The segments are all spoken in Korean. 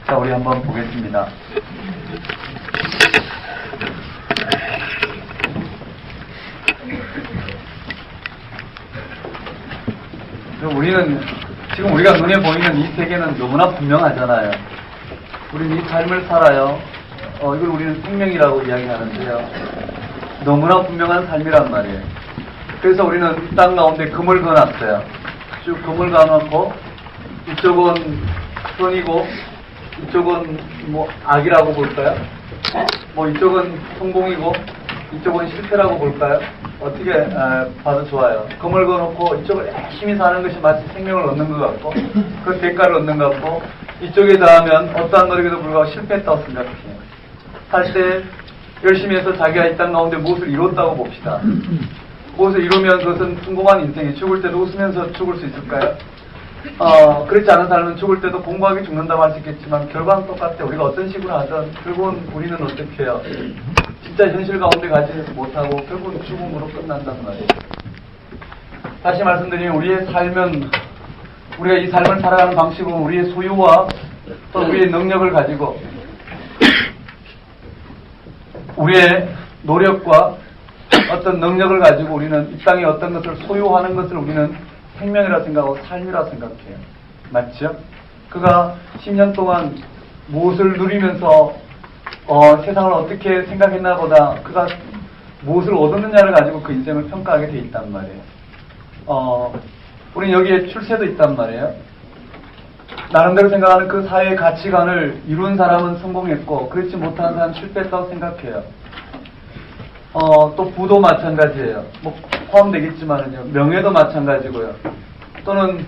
자, 우리 한번 보겠습니다. 지금 우리가 눈에 보이는 이 세계는 너무나 분명하잖아요. 우리는 이 삶을 살아요. 이걸 우리는 생명이라고 이야기하는데요. 너무나 분명한 삶이란 말이에요. 그래서 우리는 이 땅 가운데 금을 그어놨어요. 쭉 금을 그어놓고 이쪽은 선이고 이쪽은 뭐 악이라고 볼까요? 이쪽은 성공이고 이쪽은 실패라고 볼까요? 어떻게 봐도 좋아요. 금을 그어놓고 이쪽을 열심히 사는 것이 마치 생명을 얻는 것 같고 그 대가를 얻는 것 같고 이쪽에 닿으면 어떠한 노력에도 불구하고 실패했다고 생각해요. 살 때 열심히 해서 자기가 이 땅 가운데 무엇을 이뤘다고 봅시다. 무엇을 이루면 그것은 성공한 인생이 죽을 때도 웃으면서 죽을 수 있을까요? 그렇지 않은 삶은 죽을 때도 공부하기 죽는다고 할 수 있겠지만 결과는 똑같아요. 우리가 어떤 식으로 하든 결국은 우리는 어떻게 해요? 진짜 현실 가운데 가지 못하고 결국은 죽음으로 끝난단 말이에요. 다시 말씀드리면 우리의 삶은 우리가 이 삶을 살아가는 방식은 우리의 소유와 또 우리의 능력을 가지고 우리의 노력과 어떤 능력을 가지고 우리는 이 땅에 어떤 것을 소유하는 것을 우리는 생명이라 생각하고 삶이라 생각해요. 맞죠? 그가 10년 동안 무엇을 누리면서 세상을 어떻게 생각했나 보다 그가 무엇을 얻었느냐를 가지고 그 인생을 평가하게 돼 있단 말이에요. 우리는 여기에 출세도 있단 말이에요. 나름대로 생각하는 그 사회의 가치관을 이룬 사람은 성공했고 그렇지 못한 사람은 실패했다고 생각해요. 또 부도 마찬가지예요. 포함되겠지만은요. 명예도 마찬가지고요. 또는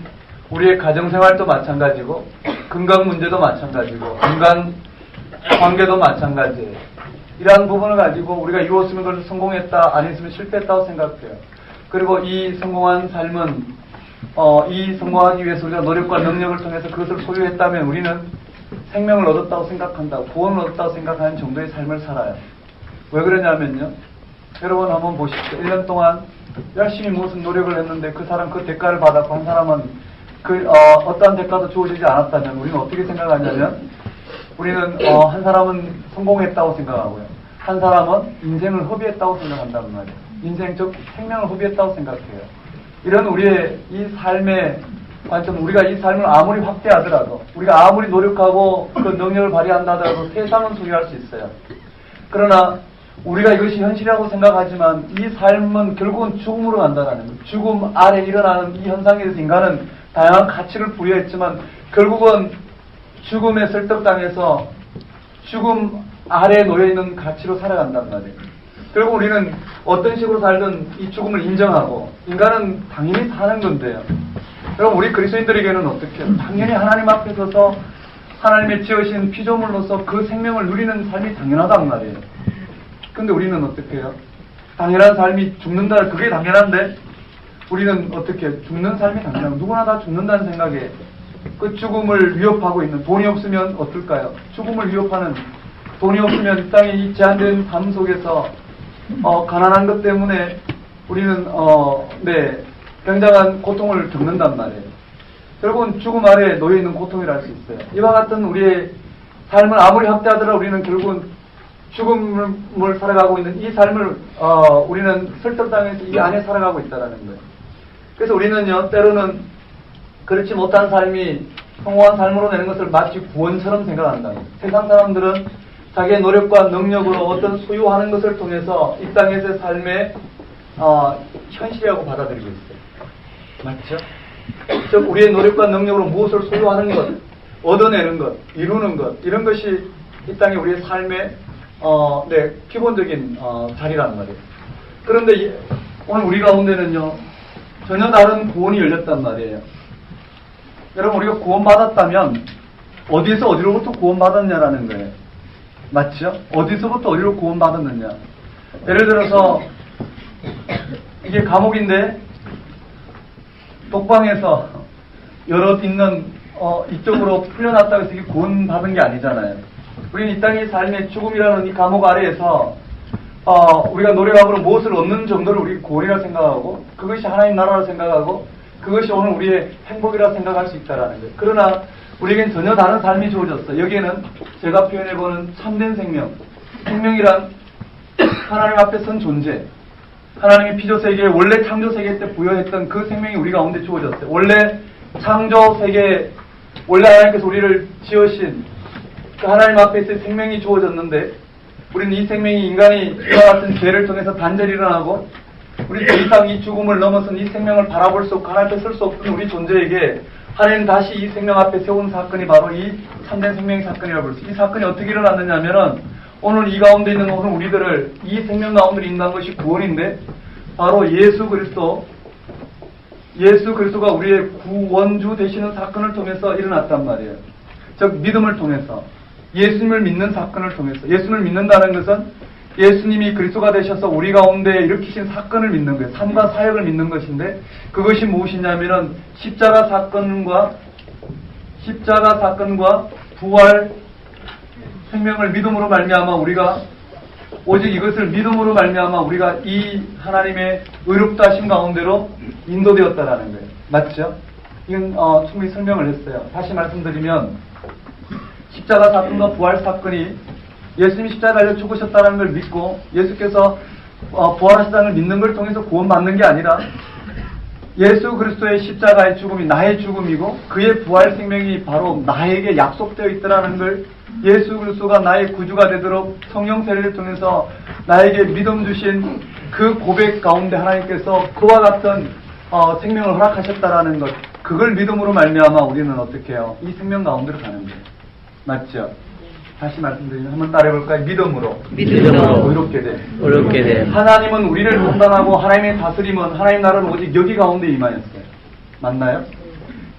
우리의 가정생활도 마찬가지고 건강 문제도 마찬가지고 인간 관계도 마찬가지예요. 이러한 부분을 가지고 우리가 이루었으면 그것을 성공했다, 안 했으면 실패했다고 생각해요. 그리고 이 성공한 삶은 이 성공하기 위해서 우리가 노력과 능력을 통해서 그것을 소유했다면 우리는 생명을 얻었다고 생각한다고, 구원을 얻었다고 생각하는 정도의 삶을 살아요. 왜 그러냐면요. 여러분 한번 보십시오. 1년 동안 열심히 무슨 노력을 했는데 그 사람 그 대가를 받았고 한 사람은 어떠한 대가도 주어지지 않았다면 우리는 어떻게 생각하냐면 우리는 한 사람은 성공했다고 생각하고요. 한 사람은 인생을 허비했다고 생각한단 말이에요. 인생 즉 생명을 허비했다고 생각해요. 이런 우리의 이 삶의 관점, 우리가 이 삶을 아무리 확대하더라도 우리가 아무리 노력하고 그 능력을 발휘한다 하더라도 세상은 소유할 수 있어요. 그러나 우리가 이것이 현실이라고 생각하지만 이 삶은 결국은 죽음으로 간다는 거예요. 죽음 아래 일어나는 이 현상에 대해서 인간은 다양한 가치를 부여했지만 결국은 죽음에 설득당해서 죽음 아래에 놓여있는 가치로 살아간단 말이에요. 결국 우리는 어떤 식으로 살든 이 죽음을 인정하고 인간은 당연히 사는 건데요. 여러분 우리 그리스도인들에게는 어떻게 해요? 당연히 하나님 앞에 서서 하나님의 지으신 피조물로서 그 생명을 누리는 삶이 당연하단 말이에요. 근데 우리는 어떻게 해요? 당연한 삶이 죽는다, 그게 당연한데 우리는 어떻게 해요? 죽는 삶이 당연하고 누구나 다 죽는다는 생각에 그 죽음을 위협하고 있는, 돈이 없으면 어떨까요? 죽음을 위협하는, 돈이 없으면 이 땅에 이 제한된 삶 속에서 가난한 것 때문에 우리는 굉장한 고통을 겪는단 말이에요. 결국은 죽음 아래에 놓여있는 고통이라 할 수 있어요. 이와 같은 우리의 삶을 아무리 확대하더라도 우리는 결국은 죽음을 살아가고 있는 이 삶을 우리는 설득당해서 이 안에 살아가고 있다는 거예요. 그래서 우리는요 때로는 그렇지 못한 삶이 성공한 삶으로 내는 것을 마치 구원처럼 생각한다. 세상 사람들은 자기의 노력과 능력으로 어떤 소유하는 것을 통해서 이 땅에서의 삶의 현실이라고 받아들이고 있어요. 맞죠? 즉 우리의 노력과 능력으로 무엇을 소유하는 것, 얻어내는 것, 이루는 것, 이런 것이 이 땅에 우리의 삶의 기본적인 자리라는 말이에요. 그런데 오늘 우리 가운데는요 전혀 다른 구원이 열렸단 말이에요. 여러분 우리가 구원받았다면 어디에서 어디로부터 구원받았냐라는 거예요. 맞죠? 어디서부터 어디로 구원받았느냐. 예를 들어서 이게 감옥인데 독방에서 여럿 있는 이쪽으로 풀려났다고 해서 이게 구원받은 게 아니잖아요. 우리는 이 땅의 삶의 죽음이라는 이 감옥 아래에서 우리가 노력함으로 무엇을 얻는 정도를 우리 구원이라 생각하고 그것이 하나님 나라라 생각하고 그것이 오늘 우리의 행복이라 생각할 수 있다라는 거예요. 그러나 우리에겐 전혀 다른 삶이 주어졌어. 여기에는 제가 표현해보는 참된 생명. 생명이란 하나님 앞에 선 존재. 하나님이 피조세계에 원래 창조세계 때 부여했던 그 생명이 우리 가운데 주어졌어요. 원래 창조세계, 원래 하나님께서 우리를 지으신 그 하나님 앞에 생명이 주어졌는데 우리는 이 생명이 인간이 이와 같은 죄를 통해서 단절이 일어나고 우리 더 이상 이 죽음을 넘어선 이 생명을 바라볼 수 없고 하나님 앞에 설 수 없던 우리 존재에게 하나님 다시 이 생명 앞에 세운 사건이 바로 이 참된 생명의 사건이라고 부르죠. 이 사건이 어떻게 일어났느냐 하면은 오늘 이 가운데 있는 오늘 우리들을 이 생명 가운데 있는 것이 구원인데 바로 예수 그리스도가 우리의 구원주 되시는 사건을 통해서 일어났단 말이에요. 즉 믿음을 통해서 예수님을 믿는 사건을 통해서 예수님을 믿는다는 것은 예수님이 그리스도가 되셔서 우리 가운데 일으키신 사건을 믿는 거예요. 삶과 사역을 믿는 것인데 그것이 무엇이냐면은 십자가 사건과 부활 생명을 믿음으로 말미암아 우리가 오직 이것을 믿음으로 말미암아 우리가 이 하나님의 의롭다 하심 가운데로 인도되었다라는 거예요. 맞죠? 이건 충분히 설명을 했어요. 다시 말씀드리면 십자가 사건과 부활 사건이 예수님이 십자가에 달려 죽으셨다는 걸 믿고 예수께서 부활하셨다는 걸 믿는 걸 통해서 구원받는 게 아니라 예수 그리스도의 십자가의 죽음이 나의 죽음이고 그의 부활 생명이 바로 나에게 약속되어 있다는 걸 예수 그리스도가 나의 구주가 되도록 성령 세례를 통해서 나에게 믿음 주신 그 고백 가운데 하나님께서 그와 같은 생명을 허락하셨다라는 것 그걸 믿음으로 말미암아 우리는 어떻게 해요? 이 생명 가운데로 가는 거예요. 맞죠? 다시 말씀드리면 한번 따라해볼까요? 믿음으로 의롭게 돼. 하나님은 우리를 판단하고 하나님의 다스림은 하나님 나라는 오직 여기 가운데 임하였어요. 맞나요?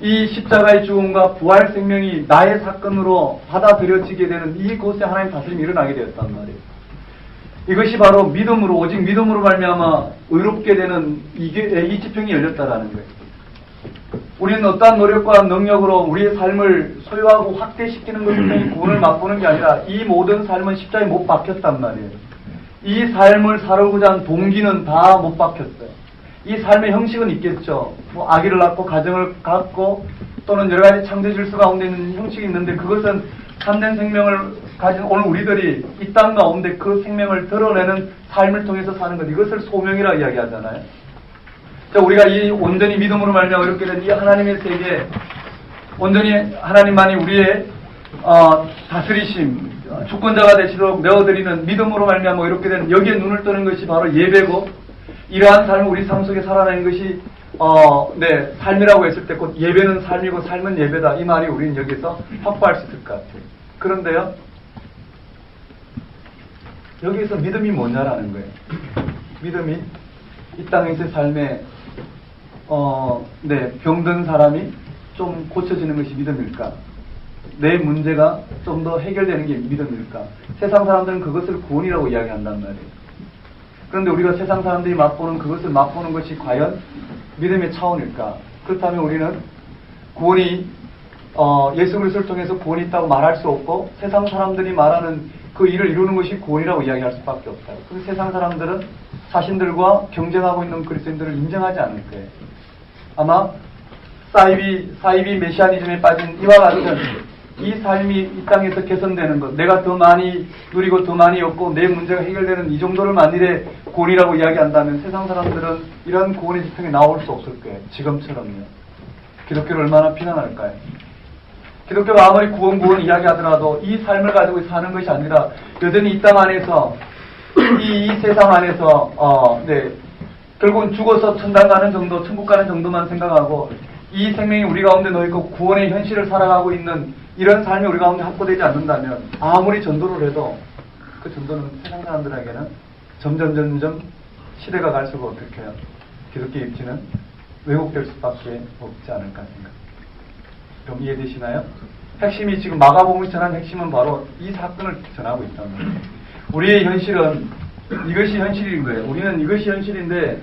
이 십자가의 죽음과 부활 생명이 나의 사건으로 받아들여지게 되는 이곳에 하나님 다스림이 일어나게 되었단 말이에요. 이것이 바로 믿음으로 오직 믿음으로 말미암아 의롭게 되는 이 지평이 열렸다라는 거예요. 우리는 어떠한 노력과 능력으로 우리의 삶을 소유하고 확대시키는 것을 통해 구원을 맛보는 게 아니라 이 모든 삶은 십자가에 못 박혔단 말이에요. 이 삶을 살고자 한 동기는 다 못 박혔어요. 이 삶의 형식은 있겠죠. 뭐 아기를 낳고 가정을 갖고 또는 여러 가지 창조 질서 가운데 있는 형식이 있는데 그것은 참된 생명을 가진 오늘 우리들이 이 땅 가운데 그 생명을 드러내는 삶을 통해서 사는 것 이것을 소명이라고 이야기하잖아요. 자, 우리가 이 온전히 믿음으로 말미암아 이렇게 된 이 하나님의 세계 온전히 하나님만이 우리의 다스리심 주권자가 되시도록 내어드리는 믿음으로 말미암아 이렇게 된 여기에 눈을 뜨는 것이 바로 예배고 이러한 삶을 우리 삶 속에 살아내는 것이 삶이라고 했을 때 곧 예배는 삶이고 삶은 예배다 이 말이 우리는 여기서 확보할 수 있을 것 같아요. 그런데요 여기서 믿음이 뭐냐라는 거예요. 믿음이 이 땅에서의 삶에 병든 사람이 좀 고쳐지는 것이 믿음일까? 내 문제가 좀 더 해결되는 게 믿음일까? 세상 사람들은 그것을 구원이라고 이야기한단 말이에요. 그런데 우리가 세상 사람들이 맛보는 그것을 맛보는 것이 과연 믿음의 차원일까? 그렇다면 우리는 구원이 예수 그리스도를 통해서 구원이 있다고 말할 수 없고 세상 사람들이 말하는 그 일을 이루는 것이 구원이라고 이야기할 수밖에 없다. 그 세상 사람들은 자신들과 경쟁하고 있는 그리스도인들을 인정하지 않을 거예요. 아마 사이비 메시아니즘에 빠진 이와 같은 이 삶이 이 땅에서 개선되는 것, 내가 더 많이 누리고 더 많이 얻고 내 문제가 해결되는 이 정도를 만일에 구원이라고 이야기한다면 세상 사람들은 이런 구원의 지평에 나올 수 없을 거예요. 지금처럼요. 기독교를 얼마나 비난할까요? 기독교가 아무리 구원 이야기하더라도 이 삶을 가지고 사는 것이 아니라 여전히 이 땅 안에서 이 세상 안에서 결국은 죽어서 천당 가는 정도, 천국 가는 정도만 생각하고 이 생명이 우리 가운데 놓여있고 구원의 현실을 살아가고 있는 이런 삶이 우리 가운데 확보되지 않는다면 아무리 전도를 해도 그 전도는 세상 사람들에게는 점점 시대가 갈수록 어떻게 해요? 기독교의 입지는 왜곡될 수밖에 없지 않을까 생각. 좀 이해되시나요? 핵심이 지금 마가복음이 전한 핵심은 바로 이 사건을 전하고 있다는 거예요. 우리의 현실은 이것이 현실인 거예요. 우리는 이것이 현실인데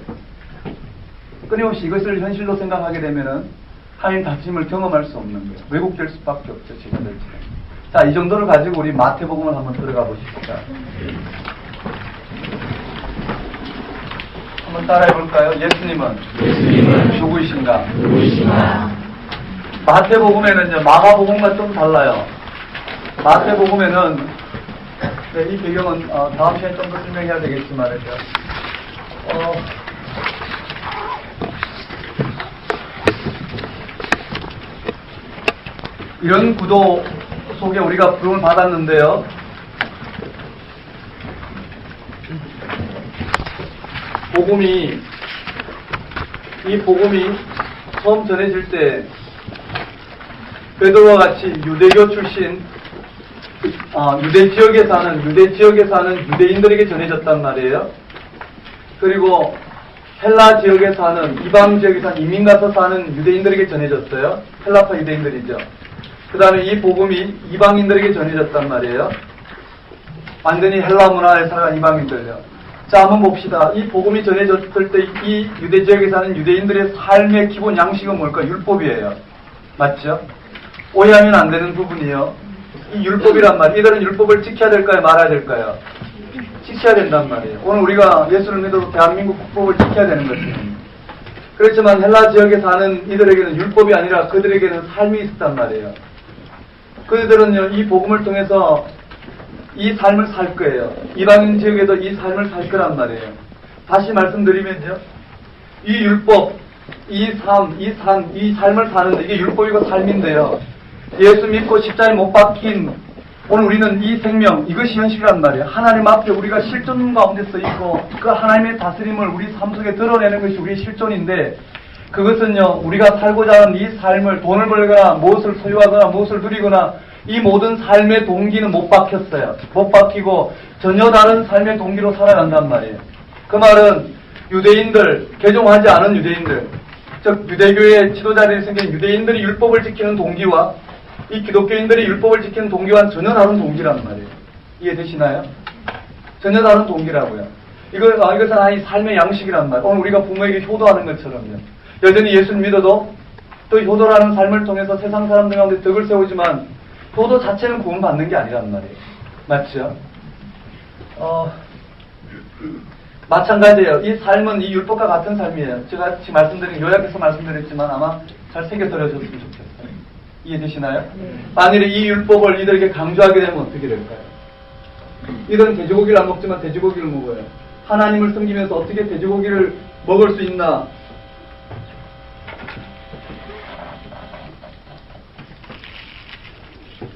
끊임없이 이것을 현실로 생각하게 되면은 하나님 다짐을 경험할 수 없는 거예요. 왜곡될 수밖에 없죠. 제가 될지. 자, 이 정도를 가지고 우리 마태복음을 한번 들어가 보십시다. 한번 따라해 볼까요? 예수님은 누구이신가? 마태복음에는요, 마가복음과 좀 달라요. 마태복음에는, 네, 이 배경은 다음 시간에 좀 더 설명해야 되겠지만, 이런 구도 속에 우리가 부름을 받았는데요. 이 복음이 처음 전해질 때 베드로와 같이 유대교 출신 유대 지역에 사는 유대인들에게 전해졌단 말이에요. 그리고 헬라 지역에 사는 이방 지역에 사는 이민 가서 사는 유대인들에게 전해졌어요. 헬라파 유대인들이죠. 그 다음에 이 복음이 이방인들에게 전해졌단 말이에요. 완전히 헬라 문화에 살아간 이방인들요. 자, 한번 봅시다. 이 복음이 전해졌을 때 이 유대 지역에 사는 유대인들의 삶의 기본 양식은 뭘까? 율법이에요. 맞죠? 오해하면 안 되는 부분이요. 이 율법이란 말, 이들은 율법을 지켜야 될까요? 말아야 될까요? 지켜야 된단 말이에요. 오늘 우리가 예수를 믿어도 대한민국 국법을 지켜야 되는 것입니다. 그렇지만 헬라 지역에 사는 이들에게는 율법이 아니라 그들에게는 삶이 있었단 말이에요. 그들은요, 이 복음을 통해서 이 삶을 살 거예요. 이방인 지역에도 이 삶을 살 거란 말이에요. 다시 말씀드리면요, 이 율법, 이 삶을 사는데 이게 율법이고 삶인데요. 예수 믿고 십자가에 못 박힌 오늘 우리는 이 생명, 이것이 현실이란 말이에요. 하나님 앞에 우리가 실존 가운데 서 있고 그 하나님의 다스림을 우리 삶 속에 드러내는 것이 우리의 실존인데, 그것은요, 우리가 살고자 하는 이 삶을 돈을 벌거나 무엇을 소유하거나 무엇을 누리거나 이 모든 삶의 동기는 못 박혔어요. 못 박히고 전혀 다른 삶의 동기로 살아간단 말이에요. 그 말은 유대인들, 개종하지 않은 유대인들, 즉 유대교의 지도자들이 생긴 유대인들이 율법을 지키는 동기와 이 기독교인들이 율법을 지키는 동기와는 전혀 다른 동기란 말이에요. 이해되시나요? 전혀 다른 동기라고요. 이것은 하나의 삶의 양식이란 말이에요. 오늘 우리가 부모에게 효도하는 것처럼요. 여전히 예수를 믿어도 또 효도라는 삶을 통해서 세상 사람들 가운데 덕을 세우지만 효도 자체는 구원받는 게 아니란 말이에요. 맞죠? 마찬가지예요. 이 삶은 이 율법과 같은 삶이에요. 제가 지금 요약해서 말씀드렸지만 아마 잘 새겨들어졌으면 좋겠어요. 이해되시나요? 만일에 이 율법을 이들에게 강조하게 되면 어떻게 될까요? 이들은 돼지고기를 안 먹지만 돼지고기를 먹어요. 하나님을 섬기면서 어떻게 돼지고기를 먹을 수 있나?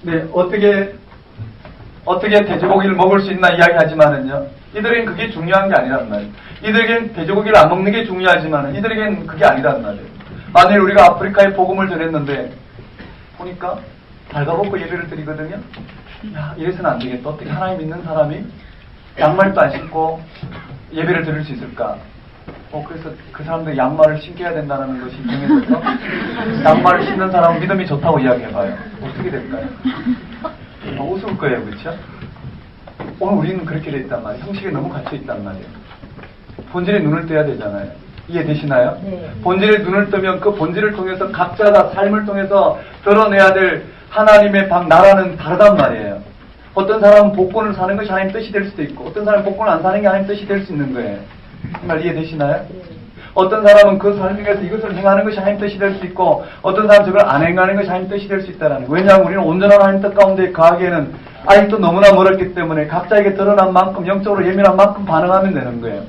네, 어떻게 돼지고기를 먹을 수 있나 이야기하지만은요, 이들에겐 그게 중요한 게 아니란 말이에요. 이들에겐 돼지고기를 안 먹는 게 중요하지만은 이들에겐 그게 아니란 말이에요. 만일 우리가 아프리카에 복음을 전했는데 보니까 발가벗고 예배를 드리거든요. 야, 이래서는 안 되겠다. 어떻게 하나님 믿는 사람이 양말도 안 신고 예배를 드릴 수 있을까? 그래서 그 사람들 양말을 신겨야 된다는 것이 정해져서 양말을 신는 사람은 믿음이 좋다고 이야기해봐요. 어떻게 될까요? 웃을 거예요, 그렇죠? 오늘 우리는 그렇게 돼 있단 말이에요. 형식에 너무 갇혀 있단 말이에요. 본질에 눈을 떼야 되잖아요. 이해되시나요? 네. 본질에 눈을 뜨면 그 본질을 통해서 각자가 삶을 통해서 드러내야 될 하나님의 나라는 다르단 말이에요. 어떤 사람은 복권을 사는 것이 하나님 뜻이 될 수도 있고, 어떤 사람은 복권을 안 사는 게 하나님 뜻이 될 수 있는 거예요. 정말 이해되시나요? 어떤 사람은 그 삶 중에서 이것을 행하는 것이 하나님 뜻이 될 수 있고, 어떤 사람은 저걸 안 행하는 것이 하나님 뜻이 될 수 있다는 거예요. 왜냐하면 우리는 온전한 하나님 뜻 가운데 가기에는 아직도 너무나 멀었기 때문에 각자에게 드러난 만큼, 영적으로 예민한 만큼 반응하면 되는 거예요.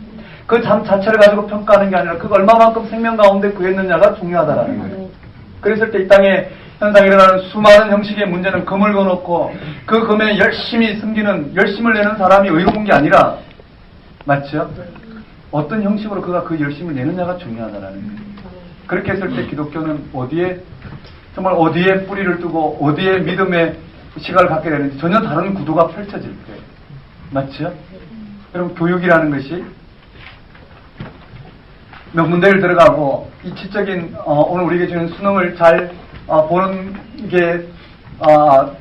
그 잠 자체를 가지고 평가하는 게 아니라 그거 얼마만큼 생명 가운데 구했느냐가 중요하다라는 거예요. 그랬을 때 이 땅에 현상에 일어나는 수많은 형식의 문제는 금을 거놓고 그 금에 열심히 숨기는, 열심을 내는 사람이 의로운 게 아니라, 맞죠? 어떤 형식으로 그가 그 열심을 내느냐가 중요하다라는 거예요. 그렇게 했을 때 기독교는 정말 어디에 뿌리를 두고 어디에 믿음의 시각을 갖게 되는지 전혀 다른 구도가 펼쳐질 거예요. 맞죠? 여러분, 교육이라는 것이 명문대를 들어가고 이 지적인 오늘 우리에게 주는 수능을 잘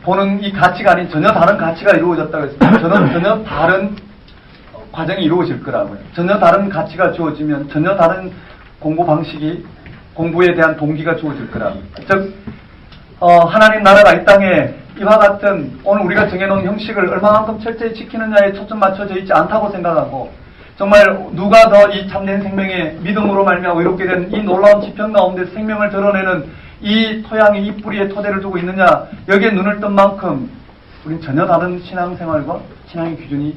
보는 이 가치가 아닌 전혀 다른 가치가 이루어졌다고 했습니다. 전혀 다른 과정이 이루어질 거라고요. 전혀 다른 가치가 주어지면 전혀 다른 공부 방식이, 공부에 대한 동기가 주어질 거라고요. 즉 하나님 나라가 이 땅에 이와 같은 오늘 우리가 정해놓은 형식을 얼마만큼 철저히 지키느냐에 초점 맞춰져 있지 않다고 생각하고, 정말 누가 더 이 참된 생명의 믿음으로 말미암아 의롭게 된 이 놀라운 지편 가운데 생명을 드러내는 이 토양에 이 뿌리에 토대를 두고 있느냐, 여기에 눈을 뜬 만큼 우린 전혀 다른 신앙생활과 신앙의 기준이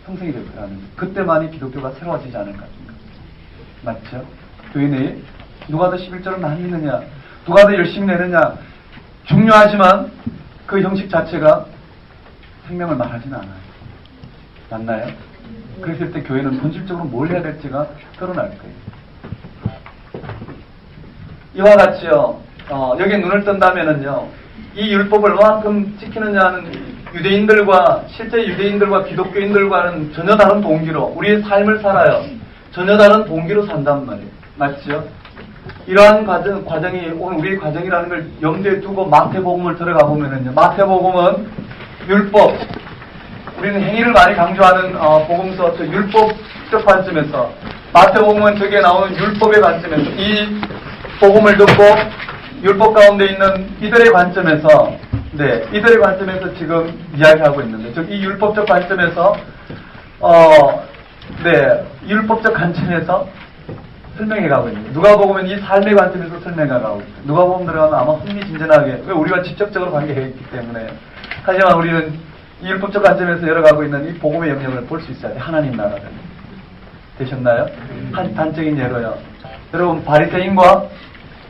형성이 될 거라는 거예요. 그때만이 기독교가 새로워지지 않을까. 맞죠? 교회 내에 누가 더 11조를 많이 있느냐, 누가 더 열심히 내느냐 중요하지만 그 형식 자체가 생명을 말하지는 않아요. 맞나요? 그랬을 때 교회는 본질적으로 뭘 해야 될지가 드러날 거예요. 이와 같이요, 여기에 눈을 뜬다면은요, 이 율법을 얼마만큼 지키느냐는 유대인들과, 실제 유대인들과 기독교인들과는 전혀 다른 동기로 우리의 삶을 살아요. 전혀 다른 동기로 산단 말이에요. 맞죠? 이러한 과정이 오늘 우리의 과정이라는 걸 염두에 두고 마태복음을 들어가 보면은요, 마태복음은 율법, 우리는 행위를 많이 강조하는 복음서, 저 율법적 관점에서, 마태복음은 저기에 나오는 율법의 관점에서, 이 복음을 듣고 율법 가운데 있는 이들의 관점에서, 네, 이들의 관점에서 지금 이야기하고 있는데, 즉 이 율법적 관점에서 네, 율법적 관점에서 설명해 가고 있는 거예요. 누가복음은 이 삶의 관점에서 설명해 가고 있어요. 누가복음 들어가면 아마 흥미진진하게, 왜 우리가 직접적으로 관계해 있기 때문에. 하지만 우리는 이 율법적 관점에서 열어가고 있는 이 복음의 영역을 볼 수 있어야 돼요. 하나님 나라를. 되셨나요? 한 단적인 예로요. 여러분, 바리새인과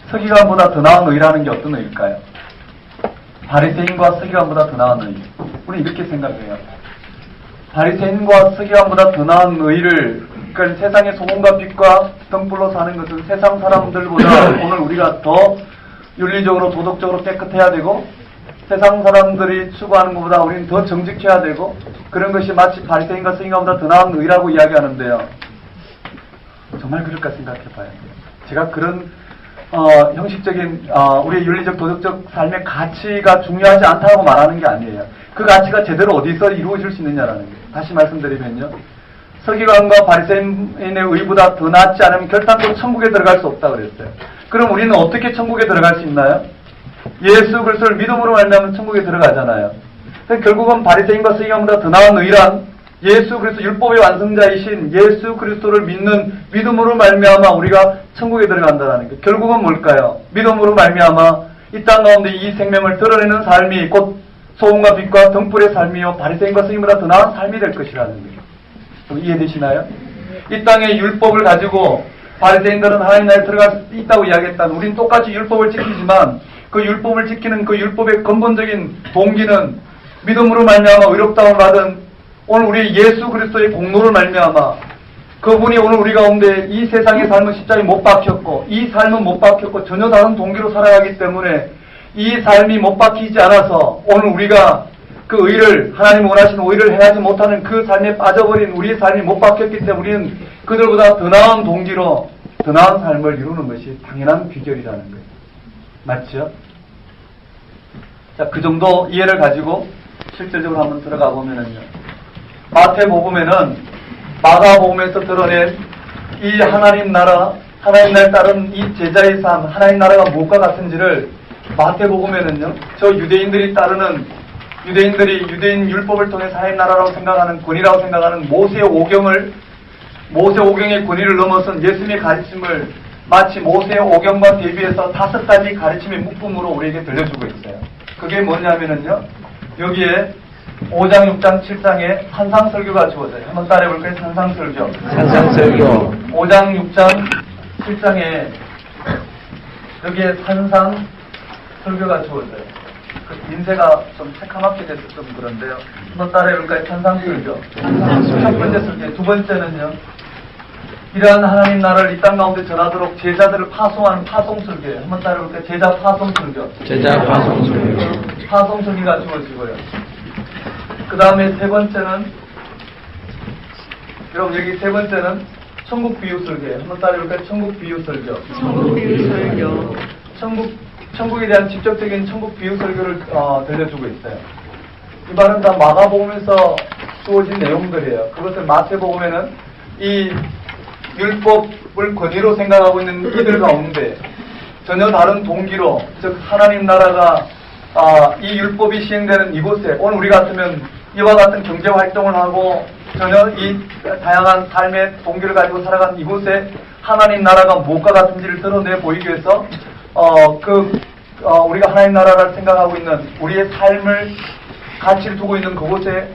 서기관보다 더 나은 의라는 게 어떤 의일까요? 바리새인과 서기관보다 더 나은 의. 우리 이렇게 생각해요. 바리새인과 서기관보다 더 나은 의를, 그러니까 세상의 소금과 빛과 등불로 사는 것은 세상 사람들보다 오늘 우리가 더 윤리적으로 도덕적으로 깨끗해야 되고, 세상 사람들이 추구하는 것보다 우리는 더 정직해야 되고, 그런 것이 마치 바리새인과 서기관보다 더 나은 의라고 이야기하는데요. 정말 그럴까 생각해봐요. 제가 그런 형식적인 우리의 윤리적 도덕적 삶의 가치가 중요하지 않다고 말하는 게 아니에요. 그 가치가 제대로 어디서 이루어질 수 있느냐라는 거예요. 다시 말씀드리면요, 서기관과 바리새인의 의보다 더 낫지 않으면 결단적으로 천국에 들어갈 수 없다고 그랬어요. 그럼 우리는 어떻게 천국에 들어갈 수 있나요? 예수 그리스도를 믿음으로 말미암아 천국에 들어가잖아요. 결국은 바리새인과 서기관보다 더 나은 의란 예수 그리스도 율법의 완성자이신 예수 그리스도를 믿는 믿음으로 말미암아 우리가 천국에 들어간다는 게, 결국은 뭘까요? 믿음으로 말미암아 이 땅 가운데 이 생명을 드러내는 삶이 곧 소금과 빛과 등불의 삶이요 바리새인과 서기관보다 더 나은 삶이 될 것이라는 거예요. 이해되시나요? 이 땅의 율법을 가지고 바리새인들은 하나님 나라에 들어갈 수 있다고 이야기했다면, 우린 똑같이 율법을 지키지만 그 율법을 지키는 그 율법의 근본적인 동기는 믿음으로 말미암아 의롭다움을 받은 오늘 우리 예수 그리스도의 공로를 말미암아 그분이 오늘 우리 가운데 이 세상의 삶은 십자가에 못 박혔고, 이 삶은 못 박혔고 전혀 다른 동기로 살아가기 때문에 이 삶이 못 박히지 않아서 오늘 우리가 그 의를, 하나님 원하시는 의를 행하지 못하는 그 삶에 빠져버린 우리의 삶이 못 박혔기 때문에 우리는 그들보다 더 나은 동기로 더 나은 삶을 이루는 것이 당연한 비결이라는 거예요. 맞죠? 자, 그 정도 이해를 가지고 실질적으로 한번 들어가 보면은요, 마태복음에는 마가복음에서 드러낸 이 하나님 나라, 하나님 나라에 따른 이 제자의 삶, 하나님 나라가 무엇과 같은지를 마태복음에는요, 저 유대인들이 따르는, 유대인 율법을 통해 하나님 나라라고 생각하는, 권위라고 생각하는 모세 오경의 권위를 넘어선 예수님의 가르침을 마치 모세 오경과 대비해서 5가지 가르침의 묶음으로 우리에게 들려주고 있어요. 그게 뭐냐면은요, 여기에 5장, 6장, 7장에 산상설교가 주어져요. 한번 따라해볼까요? 산상설교. 5장, 6장, 7장에 여기에 산상설교가 주어져요. 그 인쇄가 좀 새카맣게 돼서 좀 그런데요. 한번 따라해볼까요? 산상설교. 첫 번째 설교. 두 번째는요, 이러한 하나님 나라를 이 땅 가운데 전하도록 제자들을 파송하는 파송설교예요. 한번 따라해볼까요? 제자 파송설교. 파송설교가 주어지고요. 그 다음에 세 번째는, 여러분 여기 세 번째는 천국 비유설교예요. 한번 따라해볼까요? 천국 비유설교. 천국에 대한 직접적인 천국 비유설교를 들려주고 있어요. 이 말은 다 마가복음에서 주어진 내용들이에요. 그것을 마태복음에는 이 율법을 권위로 생각하고 있는 이들 가운데 전혀 다른 동기로, 즉 하나님 나라가 이 율법이 시행되는 이곳에 오늘 우리 같으면 이와 같은 경제활동을 하고 전혀 이 다양한 삶의 동기를 가지고 살아가는 이곳에 하나님 나라가 무엇과 같은지를 드러내 보이기 위해서 우리가 하나님 나라를 생각하고 있는 우리의 삶을 가치를 두고 있는 그곳에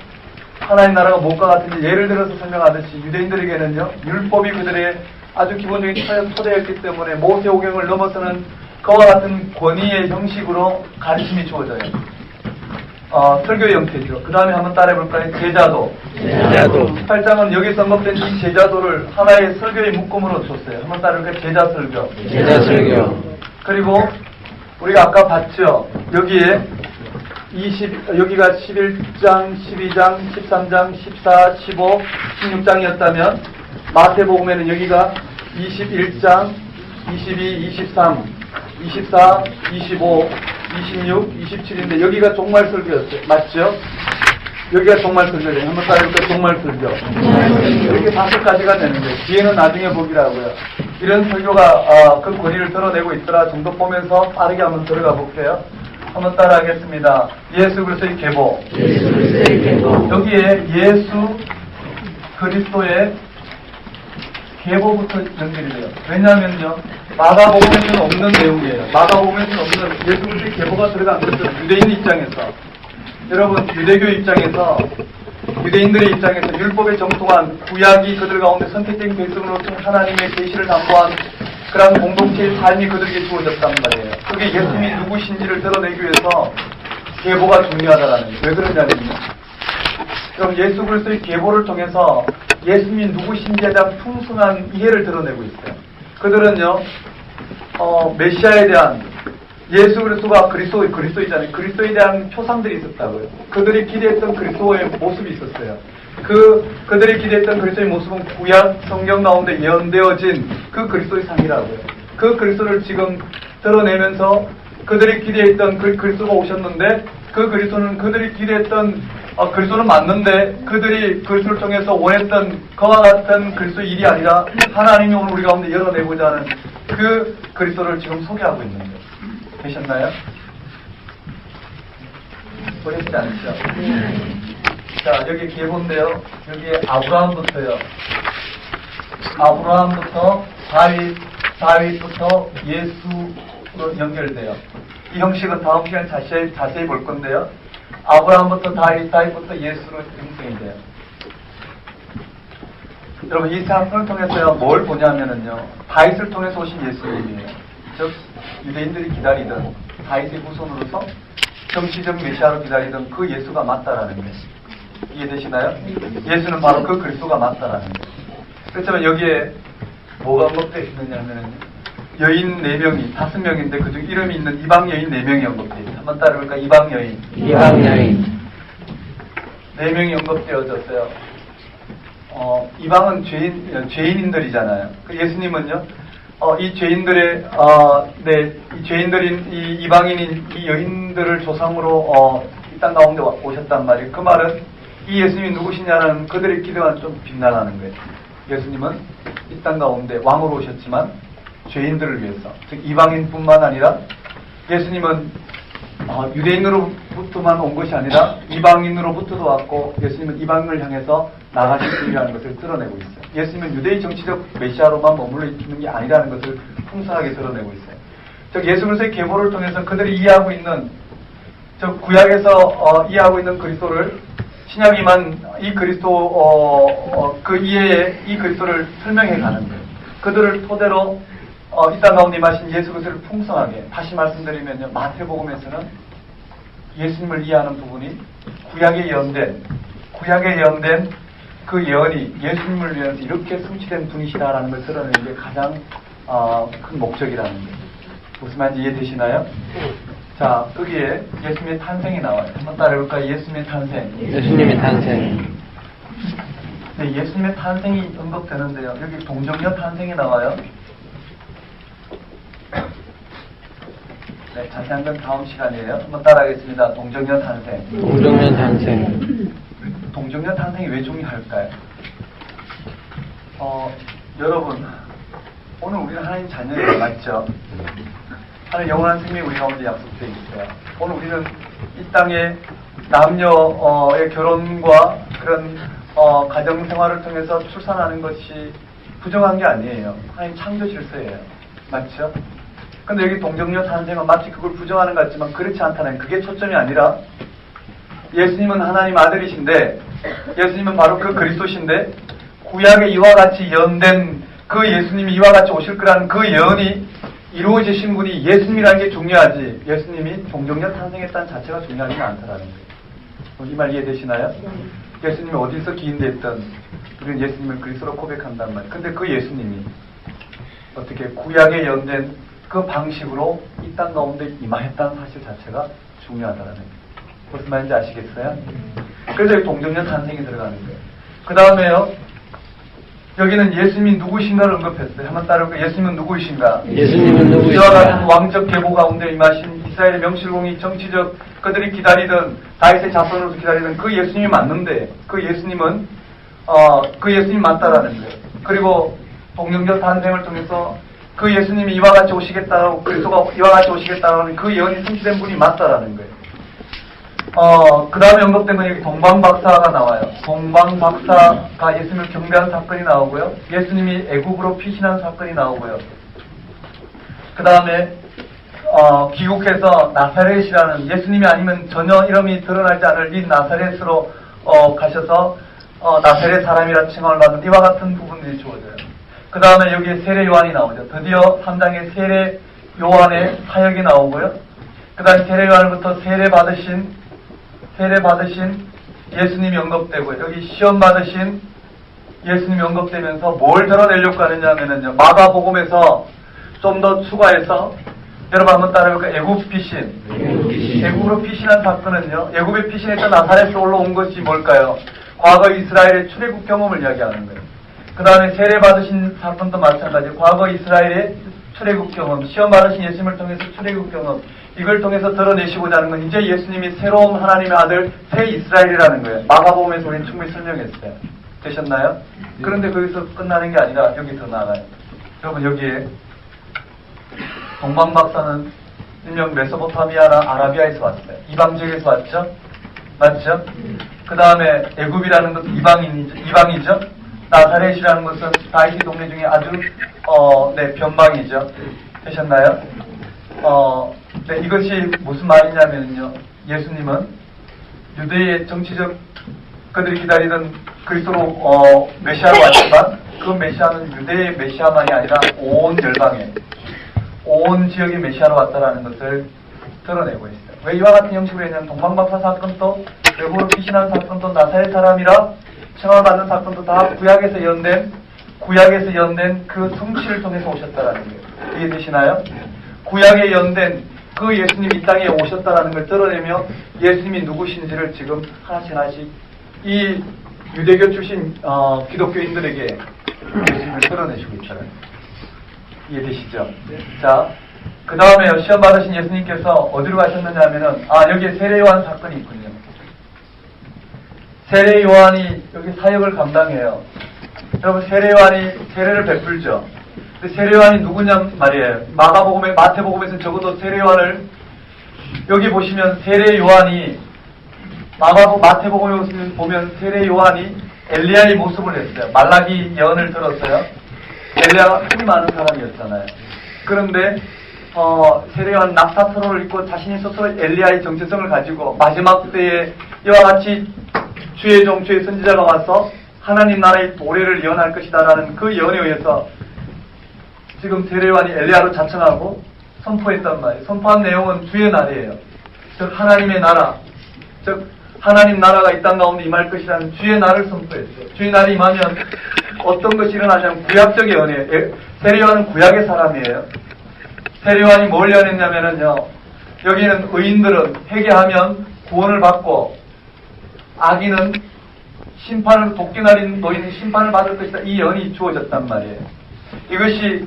하나님 나라가 무엇과 같은지 예를 들어서 설명하듯이 유대인들에게는요, 율법이 그들의 아주 기본적인 토대였기 때문에 모세오경을 넘어서는 그와 같은 권위의 형식으로 가르침이 주어져요. 설교의 형태죠. 그 다음에 한번 따라해볼까요? 제자도. 18장은 여기서 언급된 이 제자도를 하나의 설교의 묶음으로 줬어요. 한번 따라해볼까요? 제자설교. 그리고 우리가 아까 봤죠. 여기에 여기가 11장, 12장, 13장, 14, 15, 16장이었다면 마태복음에는 여기가 21장, 22, 23, 24, 25, 26, 27인데 여기가 종말설교였어요. 맞죠? 여기가 종말설교예요. 한번 따라해볼까요? 종말설교. 이렇게 5가지가 되는데 뒤에는 나중에 보기라고요. 이런 설교가 그 권위를 드러내고 있더라 정도 보면서 빠르게 한번 들어가 볼게요. 한번 따라하겠습니다. 예수 그리스도의 계보. 여기에 예수 그리스도의 계보부터 연결이 돼요. 왜냐하면요, 마가복음에는 없는 내용이에요. 마가복음에는 없는 예수 그리스도의 계보가 들어간 것은 유대인 입장에서, 여러분 유대교 입장에서, 유대인들의 입장에서 율법에 정통한 구약이 그들 가운데 선택된 백성으로서 하나님의 계시를 담보한 그런 공동체의 삶이 그들에게 주어졌단 말이에요. 그게 예수님이 누구신지를 드러내기 위해서 계보가 중요하다라는 거예요. 왜 그러냐면요, 그럼 예수 그리스도의 계보를 통해서 예수님이 누구신지에 대한 풍성한 이해를 드러내고 있어요. 그들은요, 메시아에 대한, 예수 그리스도가 그리스도이잖아요. 그리스도에 대한 표상들이 있었다고요. 그들이 기대했던 그리스도의 모습이 있었어요. 그들이 기대했던 그리스도의 모습은 구약 성경 가운데 예언되어진 그 그리스도의 상이라고요. 그 그리스도를 지금 드러내면서 그들이 기대했던 그 그리스도가 오셨는데, 그 그리스도는 그들이 기대했던 그리스도는 맞는데 그들이 그리스도를 통해서 원했던 그와 같은 그리스도의 일이 아니라 하나님이 오늘 우리 가운데 열어내고자 하는 그 그리스도를 지금 소개하고 있는 거예요. 되셨나요? 보셨지 않으시죠? 자, 여기 계보인데요. 여기에 아브라함부터요. 아브라함부터 다윗부터 예수로 연결돼요. 이 형식은 다음 시간에 자세히 볼 건데요. 아브라함부터 다윗부터 예수로 형성이 돼요. 여러분, 이 사건을 통해서 뭘 보냐면요, 다윗을 통해서 오신 예수님이에요. 즉 유대인들이 기다리던 다윗의 후손으로서 정치적 메시아로 기다리던 그 예수가 맞다라는 거예요. 이해되시나요? 예수는 바로 그 그리스도가 맞다라는 거예요. 그렇지만 여기에 뭐가 언급되어 있느냐면 여인 4명이 5명인데 그중 이름이 있는 이방 여인 4명이 언급되어 있어요. 한번 따라볼까? 이방 여인 4명이 언급되어졌어요. 이방은 죄인인들이잖아요. 예수님은요, 이 죄인들의 이 죄인들인 이 이방인인 이 여인들을 조상으로 이 땅 가운데 오셨단 말이에요. 그 말은 이 예수님이 누구시냐는 그들의 기대와 좀 빗나가는 거예요. 예수님은 이 땅 가운데 왕으로 오셨지만 죄인들을 위해서, 즉 이방인뿐만 아니라 예수님은 유대인으로부터만 온 것이 아니라 이방인으로부터도 왔고, 예수님은 이방인을 향해서 나가실 분이라는 것을 드러내고 있어요. 예수님은 유대인 정치적 메시아로만 머물러 있는 게 아니라는 것을 풍성하게 드러내고 있어요. 즉 예수 그리스도의 계보를 통해서 그들이 이해하고 있는, 즉 구약에서 이해하고 있는 그리스도를 신약이만 이 그리스도 그 이해에 이 그리스도를 설명해 가는 거예요. 그들을 토대로 이 땅 가운데 임하신 예수 그리스도를 풍성하게, 다시 말씀드리면요, 마태복음에서는 예수님을 이해하는 부분이 구약에 예언된 그 예언이 예수님을 위해서 이렇게 성취된 분이시다라는 걸 드러내는 게 가장 큰 목적이라는 거예요. 무슨 말인지 이해되시나요? 자, 거기에 예수님의 탄생이 나와요. 한번 따라해볼까요? 예수님의 탄생. 네, 예수님의 탄생이 언급되는데요. 여기 동정녀 탄생이 나와요. 네, 자세한 건 다음 시간이에요. 한번 따라하겠습니다. 동정녀 탄생. 동정녀 탄생이 왜 중요할까요? 여러분, 오늘 우리는 하나님 자녀예요. 맞죠? 하나님 영원한 생명이 우리 가운데 약속되어 있어요. 오늘 우리는 이 땅에 남녀의 결혼과 그런 가정생활을 통해서 출산하는 것이 부정한 게 아니에요. 하나님 창조 질서예요. 맞죠? 근데 여기 동정녀 탄생은 마치 그걸 부정하는 것 같지만 그렇지 않다는, 그게 초점이 아니라 예수님은 하나님 아들이신데, 예수님은 바로 그 그리스도신데, 구약의 이와 같이 예언된 그 예수님이 이와 같이 오실 거라는 그 예언이 이루어지신 분이 예수님이라는 게 중요하지, 예수님이 동정녀 탄생했다는 자체가 중요하지는 않다라는 거예요. 이 말 이해되시나요? 예수님이 어디서 기인됐든 우리는 예수님을 그리스도로 고백한단 말이에요. 근데 그 예수님이 어떻게 구약에 예언된 그 방식으로 이 땅 가운데 임하였다는 사실 자체가 중요하다는 거예요. 무슨 말인지 아시겠어요? 그래서 여기 동정녀 탄생이 들어가는 거예요. 그 다음에요, 여기는 예수님이 누구신가를 언급했어요. 한번 따라볼까요? 예수님은 누구이신가? 예수님은 누구이신가? 이와 같은 왕적 계보 가운데 임하신 이스라엘의 명실공히 정치적 그들이 기다리던 다윗의 자손으로서 기다리던 그 예수님이 맞는데, 그 예수님은 그 예수님이 맞다라는 거예요. 그리고 동정녀 탄생을 통해서 그 예수님이 이와 같이 오시겠다고, 그리스도가 이와 같이 오시겠다고 하는 그 예언이 성취된 분이 맞다라는 거예요. 그 다음에 언급된 건 여기 동방박사가 나와요. 동방박사가 예수님을 경배한 사건이 나오고요. 예수님이 애국으로 피신한 사건이 나오고요. 그 다음에 귀국해서 나사렛이라는, 예수님이 아니면 전혀 이름이 드러나지 않을 이 나사렛으로 가셔서 나사렛 사람이라 칭함을 받는 이와 같은 부분들이 주어져요. 그 다음에 여기에 세례 요한이 나오죠. 드디어 3장에 세례 요한의 사역이 나오고요. 그 다음에 세례 요한부터 세례 받으신 예수님이 언급되고요. 여기 시험 받으신 예수님이 언급되면서 뭘 드러내려고 하느냐면요, 마가복음에서 좀 더 추가해서, 여러분 한번 따라해볼까요? 애국 피신. 애국으로 피신한 사건은요, 애국에 피신했던 나사렛에서 올라온 것이 뭘까요? 과거 이스라엘의 출애굽 경험을 이야기하는 거예요. 그 다음에 세례 받으신 사건도 마찬가지. 과거 이스라엘의 출애굽 경험, 시험 받으신 예수님을 통해서 출애굽 경험, 이걸 통해서 드러내시고자 하는 건 이제 예수님이 새로운 하나님의 아들 새 이스라엘이라는 거예요. 마가복음에서 우리는 충분히 설명했어요. 되셨나요? 그런데 거기서 끝나는 게 아니라 여기 더 나아가요. 여러분 여기에 동방박사는 일명 메소포타미아나 아라비아에서 왔어요. 이방 지역에서 왔죠? 맞죠? 그 다음에 애굽이라는 것도 이방이죠? 나사렛이라는 것은 다윗의 동네 중에 아주 변방이죠. 되셨나요? 네, 이것이 무슨 말이냐면요, 예수님은 유대의 정치적 그들이 기다리던 그리스도로 메시아로 왔지만 그 메시아는 유대의 메시아만이 아니라 온 열방에, 온 지역의 메시아로 왔다라는 것을 드러내고 있어요. 왜 이와 같은 형식으로 했냐면 동방박사 사건도, 외국으로 피신한 사건도, 나사렛 사람이라 칭함을 받는 사건도 다 구약에서 예언된 그 성취를 통해서 오셨다라는 거예요. 이해되시나요? 구약에 예언된 그 예수님이 이 땅에 오셨다라는 걸 드러내며 예수님이 누구신지를 지금 하나씩 이 유대교 출신 기독교인들에게 예수님을 드러내시고 있다는 거예요. 이해되시죠? 네. 자, 그 다음에 시험 받으신 예수님께서 어디로 가셨느냐 하면은, 여기에 세례 요한 사건이 있군요. 세례 요한이 여기 사역을 감당해요. 여러분, 세례 요한이 세례를 베풀죠. 근데 세례 요한이 누구냐 말이에요. 마태복음에서는 적어도 세례 요한을, 여기 보시면 세례 요한이, 마태복음에 보면 세례 요한이 엘리야의 모습을 했어요. 말라기 예언을 들었어요. 엘리야가 힘이 많은 사람이었잖아요. 그런데 세례 요한 낙타토로를 입고 자신이 스스로 엘리야의 정체성을 가지고 마지막 때에 이와 같이 주의 종, 주의 선지자가 와서 하나님 나라의 도래를 예언할 것이다라는 그 예언에 의해서 지금 세례 요한이 엘리야로 자청하고 선포했단 말이에요. 선포한 내용은 주의 날이에요. 즉 하나님의 나라, 즉 하나님 나라가 이 땅 가운데 임할 것이라는 주의 날을 선포했어요. 주의 날이 임하면 어떤 것이 일어나냐면 구약적 예언이에요. 세례 요한은 구약의 사람이에요. 세례 요한이 뭘 예언했냐면요, 여기는 의인들은 회개하면 구원을 받고 악인은 심판을, 도끼날이 놓이는 심판을 받을 것이다. 이 예언이 주어졌단 말이에요. 이것이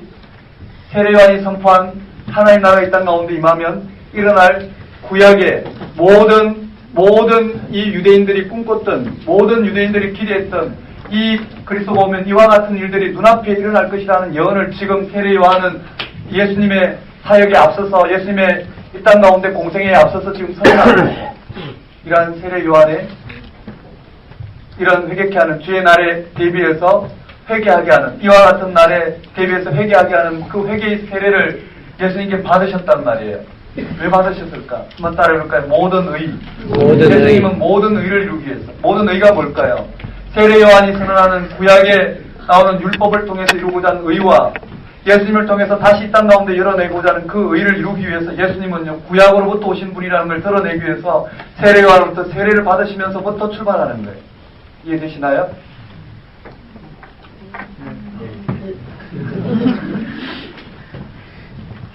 세례 요한이 선포한 하나님 나라가 이 땅 가운데 임하면 일어날 구약의 모든 이 유대인들이 꿈꿨던, 모든 유대인들이 기대했던 이 그리스도가 오면 이와 같은 일들이 눈앞에 일어날 것이라는 예언을 지금 세례 요한은 예수님의 사역에 앞서서, 예수님의 이 땅 가운데 공생애에 앞서서 지금 선언하고 있습니다. 이러한 세례 요한의 이런 회개케 하는, 주의 날에 대비해서 회개하게 하는, 이와 같은 날에 대비해서 회개하게 하는 그 회개의 세례를 예수님께 받으셨단 말이에요. 왜 받으셨을까? 한번 따라해볼까요? 모든 의. 모든 예수님은 모든 의를 이루기 위해서. 모든 의가 뭘까요? 세례 요한이 선언하는 구약에 나오는 율법을 통해서 이루고자 하는 의와 예수님을 통해서 다시 이 땅 가운데 열어내고자 하는 그 의를 이루기 위해서 예수님은요, 구약으로부터 오신 분이라는 걸 드러내기 위해서 세례 요한으로부터 세례를 받으시면서부터 출발하는 거예요. 이해되시나요?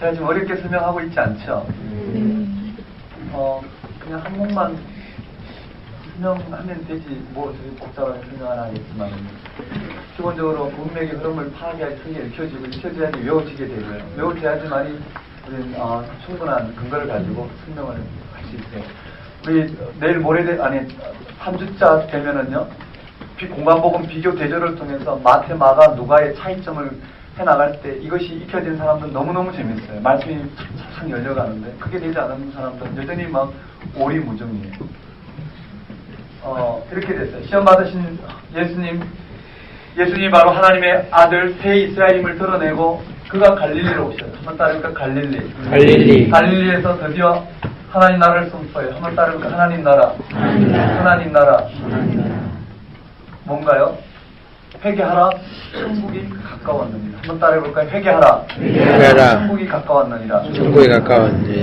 제가 지금 어렵게 설명하고 있지 않죠? 그냥 한목만 설명하면 되지, 뭐, 복잡하게 설명 안 하겠지만, 기본적으로 문맥의 흐름을 파악해야지 크게 익혀져야지 외워지게 되고요. 외워져야지만이 우리는, 충분한 근거를 가지고 설명을 할 수 있어요. 우리 내일 모레, 3주차 되면은요, 공간복음 비교 대조를 통해서 마태, 마가, 누가의 차이점을 해나갈 때 이것이 익혀진 사람들은 너무너무 재밌어요. 말씀이 착착 열려가는데, 그게 되지 않은 사람들은 여전히 막 오리무중이에요. 이렇게 됐어요. 시험 받으신 예수님이 바로 하나님의 아들 새 이스라엘임을 드러내고 그가 갈릴리로 오셨어요. 한번 따르니까 갈릴리에서 드디어 하나님 나라를 선포해요. 한번 따르니까 하나님 나라. 뭔가요? 회개하라. 천국이 가까웠느니라. 한번 따라해볼까요? 회개하라. 천국이 가까웠느니라.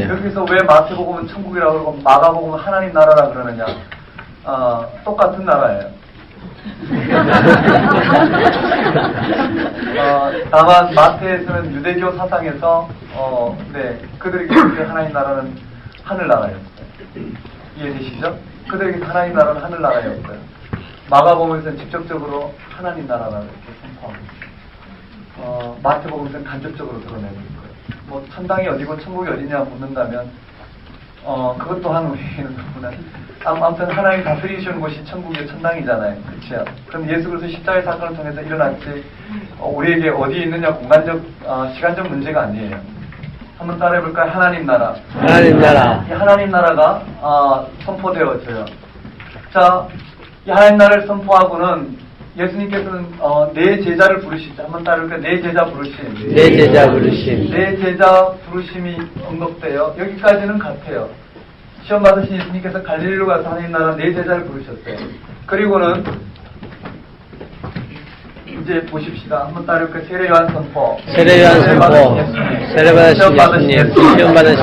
여기서 왜 마태복음은 천국이라고 그러고 마가복음은 하나님 나라라 그러느냐? 똑같은 나라예요. 다만 마태에서는 유대교 사상에서 그들에게 하나님 나라는 하늘 나라였어요. 이해되시죠? 그들에게 하나님 나라는 하늘 나라였어요. 마가복음에서는 직접적으로 하나님 나라라고 이렇게 선포하고 있어요. 마태복음에서는 간접적으로 드러내고 있고요. 뭐 천당이 어디고 천국이 어디냐 묻는다면 그것 또한 우리는 아무튼 하나님 다스리시는 곳이 천국의 천당이잖아요. 그렇죠? 그럼 예수 그리스도 십자가의 사건을 통해서 일어났지 우리에게 어디에 있느냐 공간적 시간적 문제가 아니에요. 한번 따라해볼까요? 하나님 나라. 이 하나님 나라가 선포되어져요. 자, 이 하나님 나라를 선포하고는 예수님께서는 내 제자를 부르시죠. 한번 따라해볼까요? 내 제자 부르심이 언급돼요. 여기까지는 같아요. 시험 받으신 예수님께서 갈릴리로 가서 하나님 나라 내 제자를 부르셨어요. 그리고는 이제 보십시다. 한번 따라해볼까요? 세례 요한 선포. 세례 받으신 예수님. 시험 받으신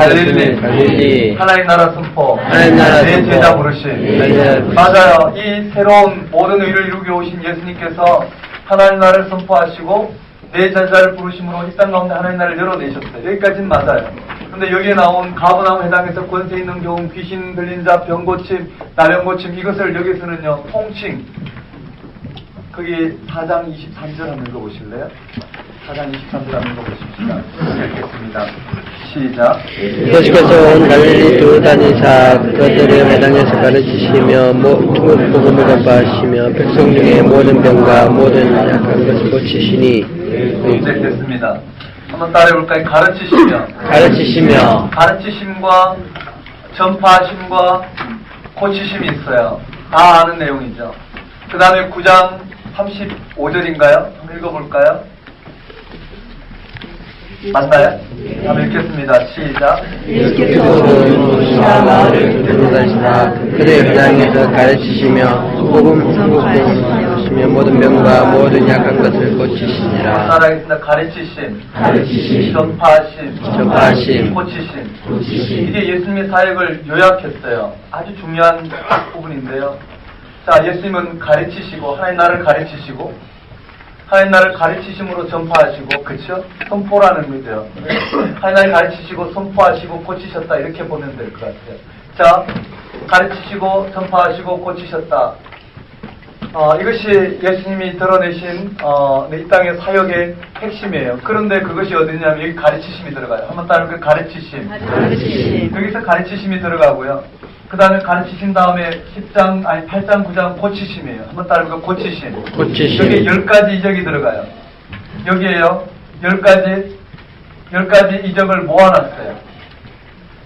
갈릴리. 하나님 나라 선포. 내 제자 부르심. 맞아요. 이 새로운 모든 의를 이루기 오신 예수님께서 하나님 나라를 선포하시고 내 제자를 부르심으로 이 땅 가운데 하나님 나라를 열어내셨어요. 여기까지는 맞아요. 근데 여기에 나온 가버나움 해당에서 권세 있는 경우, 귀신 들린 자, 병 고침, 나병 고침, 이것을 여기서는요, 통칭. 거기 4장 23절 한번 읽어보실래요? 4장 23절 한번 읽어보십시다. 읽겠습니다. 시작. 예수께서 온 갈릴리 두다니사 그들의 회당에서 가르치시며 중국 복음을 전파하시며 백성 중에 모든 병과 모든 약한 것을 고치시니. 네, 됐습니다. 한번 따라해볼까요? 가르치심과 전파하심과 고치심이 있어요. 다 아는 내용이죠. 그 다음에 9장 35절인가요? 한번 읽어볼까요? 맞나요? 한번 읽겠습니다. 시작. 예수께서 오시사 마을을 두루다니시사 그들의 회당에서 가르치시며 복음 전파하시며 모든 병과 모든 약한 것을 고치시니라. 따라하겠습니다. 가르치심, 전파하심, 고치심. 이게 예수님의 사역을 요약했어요. 아주 중요한 부분인데요. 자, 예수님은 가르치시고 하나님 나라를 가르치시고 하나님 나라를 가르치심으로 전파하시고, 그쵸? 선포라는 거죠. 하나님 나라를 가르치시고 선포하시고 고치셨다, 이렇게 보면 될 것 같아요. 자, 가르치시고 전파하시고 고치셨다. 이것이 예수님이 드러내신 이 땅의 사역의 핵심이에요. 그런데 그것이 어디냐면 여기 가르치심이 들어가요. 한번 따라해볼까요? 가르치심. 여기서 가르치심이 들어가고요. 그 다음에 가르치신 다음에 8장, 9장 고치심이에요. 한번 따라해볼까요? 고치심. 여기 10가지 이적이 들어가요. 여기에요. 10가지 이적을 모아놨어요.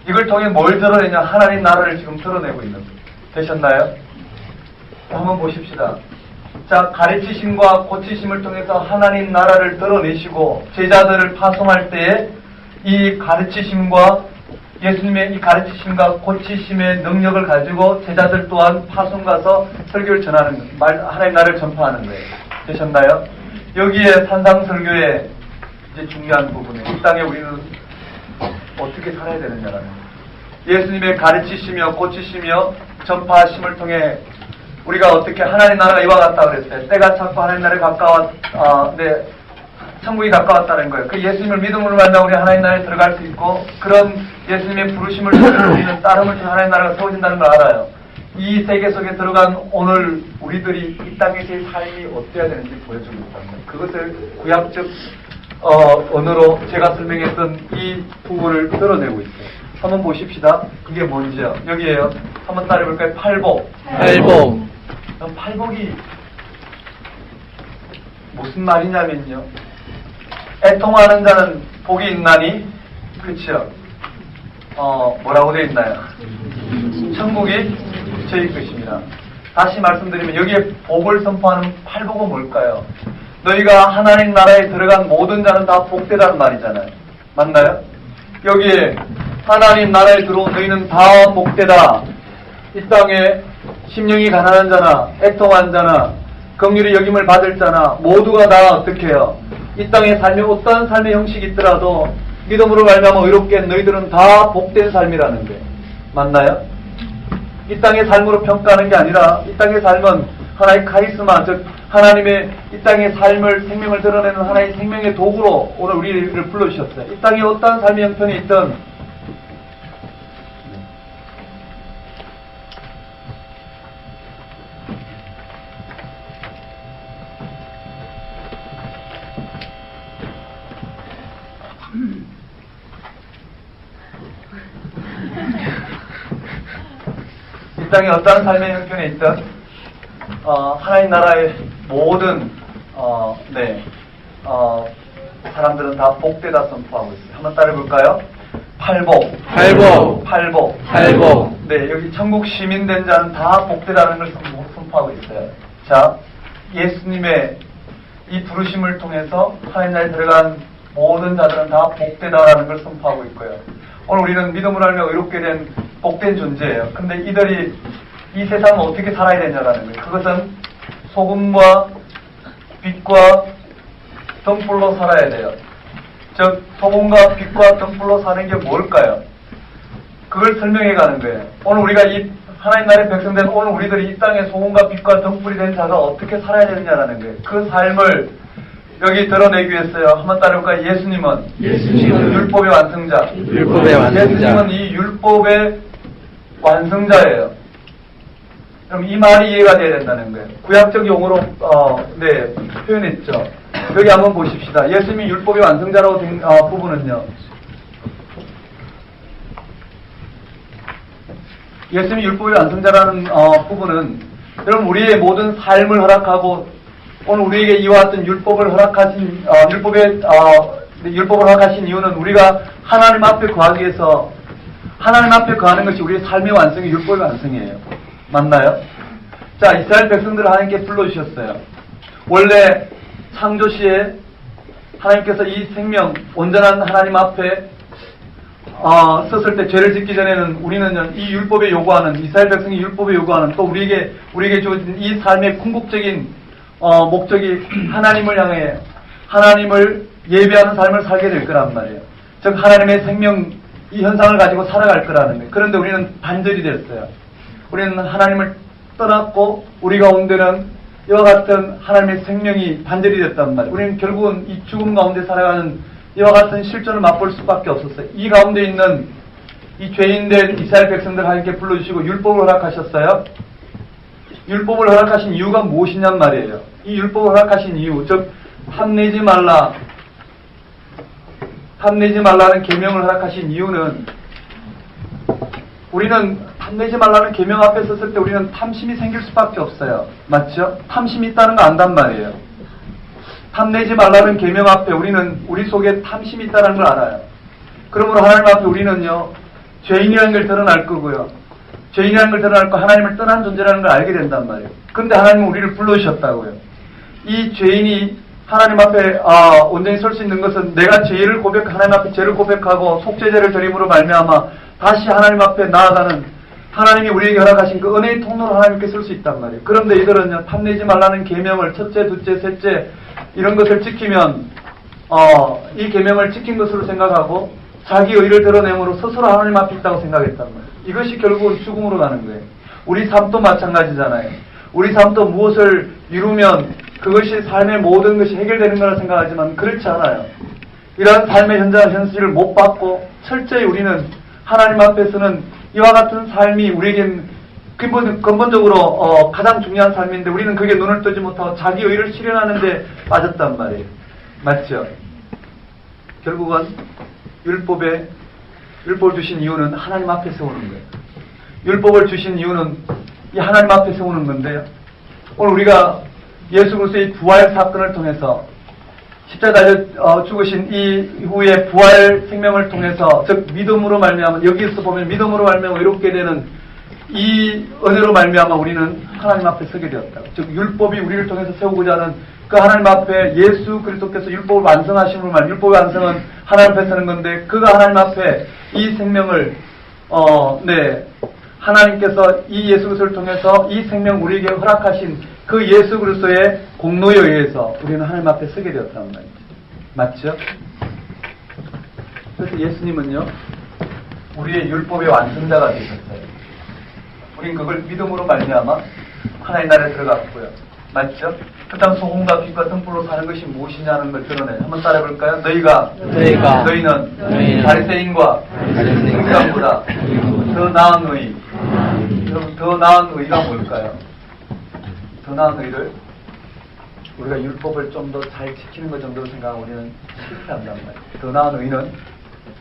이걸 통해 뭘 드러내냐? 하나님 나라를 지금 드러내고 있는 거예요. 되셨나요? 한번 보십시다. 자, 가르치심과 고치심을 통해서 하나님 나라를 드러내시고 제자들을 파송할 때에 이 가르치심과 예수님의 이 가르치심과 고치심의 능력을 가지고 제자들 또한 파송 가서 설교를 전하는 하나님 나라를 전파하는 거예요. 되셨나요? 여기에 산상설교의 이제 중요한 부분이에요. 이 땅에 우리는 어떻게 살아야 되느냐라는 거예요. 예수님의 가르치시며 고치시며 전파하심을 통해 우리가 어떻게 하나님 나라가 이와 같다 그랬어요. 때가 찼고 하나님 나라에 천국이 가까웠다는 거예요. 그 예수님을 믿음으로 만나 우리 하나님 나라에 들어갈 수 있고 그런 예수님의 부르심을 통해 우리는 따름을 통해 하나님 나라가 세워진다는 걸 알아요. 이 세계 속에 들어간 오늘 우리들이 이 땅에서의 삶이 어때야 되는지 보여주고 있다는 거예요. 그것을 구약적 언어로 제가 설명했던 이 부분을 드러내고 있어요. 한번 보십시다. 그게 뭔지요? 여기에요. 한번 따라해볼까요? 팔복. 팔복. 팔복이 무슨 말이냐면요. 애통하는 자는 복이 있나니, 그렇죠? 뭐라고 되어 있나요? 천국이 저희 것입니다. 다시 말씀드리면 여기에 복을 선포하는 팔복은 뭘까요? 너희가 하나님 나라에 들어간 모든 자는 다 복되다는 말이잖아요. 맞나요? 여기에 하나님 나라에 들어온 너희는 다 복되다. 이 땅에 심령이 가난한 자나 애통한 자나 긍휼히 여김을 받을 자나 모두가 다 어떻게 해요? 이 땅의 삶에 어떠한 삶의 형식이 있더라도 믿음으로 말미암아 의롭게 너희들은 다 복된 삶이라는 게 맞나요? 이 땅의 삶으로 평가하는 게 아니라 이 땅의 삶은 하나의 카리스마, 즉 하나님의 이 땅의 삶을 생명을 드러내는 하나의 생명의 도구로 오늘 우리를 불러주셨어요. 이 땅에 어떠한 삶의 형편이 있든 이 땅에 어떠한 삶의 형편에 있든 하나님 나라의 모든 사람들은 다 복되다 선포하고 있어요. 한번 따라해볼까요? 팔복. 팔복. 팔복. 팔복. 네, 여기 천국 시민 된 자는 다 복되다는 걸 선포하고 있어요. 자, 예수님의 이 부르심을 통해서 하나님 나라에 들어간 모든 자들은 다 복되다라는 걸 선포하고 있고요. 오늘 우리는 믿음으로 알며 의롭게 된 복된 존재예요. 근데 이들이 이 세상을 어떻게 살아야 되냐라는 거예요. 그것은 소금과 빛과 등불로 살아야 돼요. 즉 소금과 빛과 등불로 사는 게 뭘까요? 그걸 설명해 가는 거예요. 오늘 우리가 이 하나님 나라의 백성된 오늘 우리들이 이 땅에 소금과 빛과 등불이 된 자가 어떻게 살아야 되느냐라는 거예요. 그 삶을 여기 드러내기 위해서요. 한번 따라볼까요? 예수님은 율법의 완성자. 율법의 완성자. 예수님은 이 율법의 완성자예요. 그럼 이 말이 이해가 돼야 된다는 거예요. 구약적 용어로 표현했죠. 여기 한번 보십시다. 예수님이 율법의 완성자라고 된 부분은요. 예수님이 율법의 완성자라는 부분은 여러분 우리의 모든 삶을 허락하고 오늘 우리에게 이와 같은 율법을 허락하신 율법을 허락하신 이유는 우리가 하나님 앞에 거하기 위해서 하나님 앞에 거하는 것이 우리의 삶의 완성이 율법의 완성이에요. 맞나요? 자, 이스라엘 백성들을 하나님께 불러주셨어요. 원래 창조시에 하나님께서 이 생명 온전한 하나님 앞에 썼을 때 죄를 짓기 전에는 우리는 이 율법에 요구하는 이스라엘 백성이 율법에 요구하는 또 우리에게 주어진 이 삶의 궁극적인 목적이 하나님을 향해 하나님을 예배하는 삶을 살게 될 거란 말이에요. 즉 하나님의 생명 이 현상을 가지고 살아갈 거라는 거예요. 그런데 우리는 반절이 됐어요. 우리는 하나님을 떠났고 우리 가운데는 이와 같은 하나님의 생명이 반절이 됐단 말이에요. 우리는 결국은 이 죽음 가운데 살아가는 이와 같은 실존을 맛볼 수밖에 없었어요. 이 가운데 있는 이 죄인된 이스라엘 백성들 하나님께 불러주시고 율법을 허락하셨어요. 율법을 허락하신 이유가 무엇이냔 말이에요. 이 율법을 허락하신 이유, 즉 탐내지 말라는 계명을 허락하신 이유는 우리는 탐내지 말라는 계명 앞에 섰을 때 우리는 탐심이 생길 수밖에 없어요. 맞죠? 탐심이 있다는 거 안단 말이에요. 탐내지 말라는 계명 앞에 우리는 우리 속에 탐심이 있다는 걸 알아요. 그러므로 하나님 앞에 우리는요 죄인이라는 걸 드러날 거고요. 죄인이라는 걸 드러날 거 하나님을 떠난 존재라는 걸 알게 된단 말이에요. 그런데 하나님은 우리를 불러주셨다고요. 이 죄인이 하나님 앞에 온전히 설 수 있는 것은 내가 죄를 하나님 앞에 죄를 고백하고 속죄제를 드림으로 말미암아 다시 하나님 앞에 나아가는 하나님이 우리에게 허락하신 그 은혜의 통로로 하나님께 설 수 있단 말이에요. 그런데 이들은요, 탐내지 말라는 계명을 첫째, 둘째, 셋째 이런 것을 지키면 이 계명을 지킨 것으로 생각하고 자기 의를 드러내므로 스스로 하나님 앞에 있다고 생각했단 말이에요. 이것이 결국은 죽음으로 가는 거예요. 우리 삶도 마찬가지잖아요. 우리 삶도 무엇을 이루면 그것이 삶의 모든 것이 해결되는 거라 생각하지만 그렇지 않아요. 이러한 삶의 현실을 못 받고 철저히 우리는 하나님 앞에서는 이와 같은 삶이 우리에겐 근본적으로 가장 중요한 삶인데 우리는 그게 눈을 뜨지 못하고 자기 의를 실현하는 데 빠졌단 말이에요. 맞죠? 결국은 율법을 주신 이유는 하나님 앞에 세우는 거예요. 율법을 주신 이유는 이 하나님 앞에 세우는 건데요. 오늘 우리가 예수 그리스도의 부활 사건을 통해서 십자가에 죽으신 이후에 부활 생명을 통해서 즉 믿음으로 말미암아 여기서 보면 믿음으로 말미암아 이롭게 되는 이 은혜로 말미암아 우리는 하나님 앞에 서게 되었다. 즉 율법이 우리를 통해서 세우고자 하는 그 하나님 앞에 예수 그리스도께서 율법을 완성하심으로 말미암아 율법의 완성은 하나님 앞에 서는 건데 그가 하나님 앞에 이 생명을 하나님께서 이 예수 그리스도를 통해서 이 생명 우리에게 허락하신 그 예수 그리스도의 공로에 의해서 우리는 하나님 앞에 서게 되었단 말이에요. 맞죠? 그래서 예수님은요, 우리의 율법의 완성자가 되셨어요. 우린 그걸 믿음으로 말미암아 하나님 나라에 들어갔고요. 맞죠? 그 다음 소금과 빛과 등불로 사는 것이 무엇이냐는 걸 드러내요. 한번 따라해볼까요? 너희는 바리새인과 서기관보다 더 나은 의. 더 나은 의가 뭘까요? 더 나은 의를 우리가 율법을 좀 더 잘 지키는 것 정도로 생각하면 우리는 실패한단 말이에요. 더 나은 의는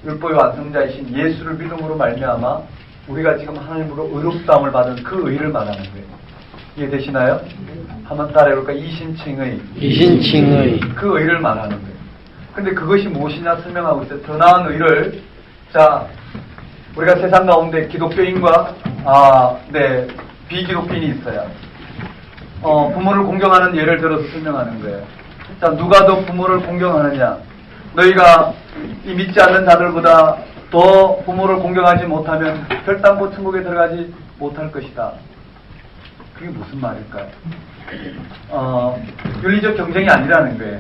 율법의 완성자이신 예수를 믿음으로 말미암아 우리가 지금 하나님으로 의롭다함을 받은 그 의를 말하는 거예요. 이해되시나요? 한번 따라해볼까요? 이신칭의 그 의를 말하는 거예요. 근데 그것이 무엇이냐 설명하고 있어요. 더 나은 의를 우리가 세상 가운데 기독교인과 비기독교인이 있어요. 부모를 공경하는 예를 들어서 설명하는 거예요. 자, 누가 더 부모를 공경하느냐? 너희가 이 믿지 않는 자들보다 더 부모를 공경하지 못하면 결단코 천국에 들어가지 못할 것이다. 그게 무슨 말일까요? 윤리적 경쟁이 아니라는 거예요.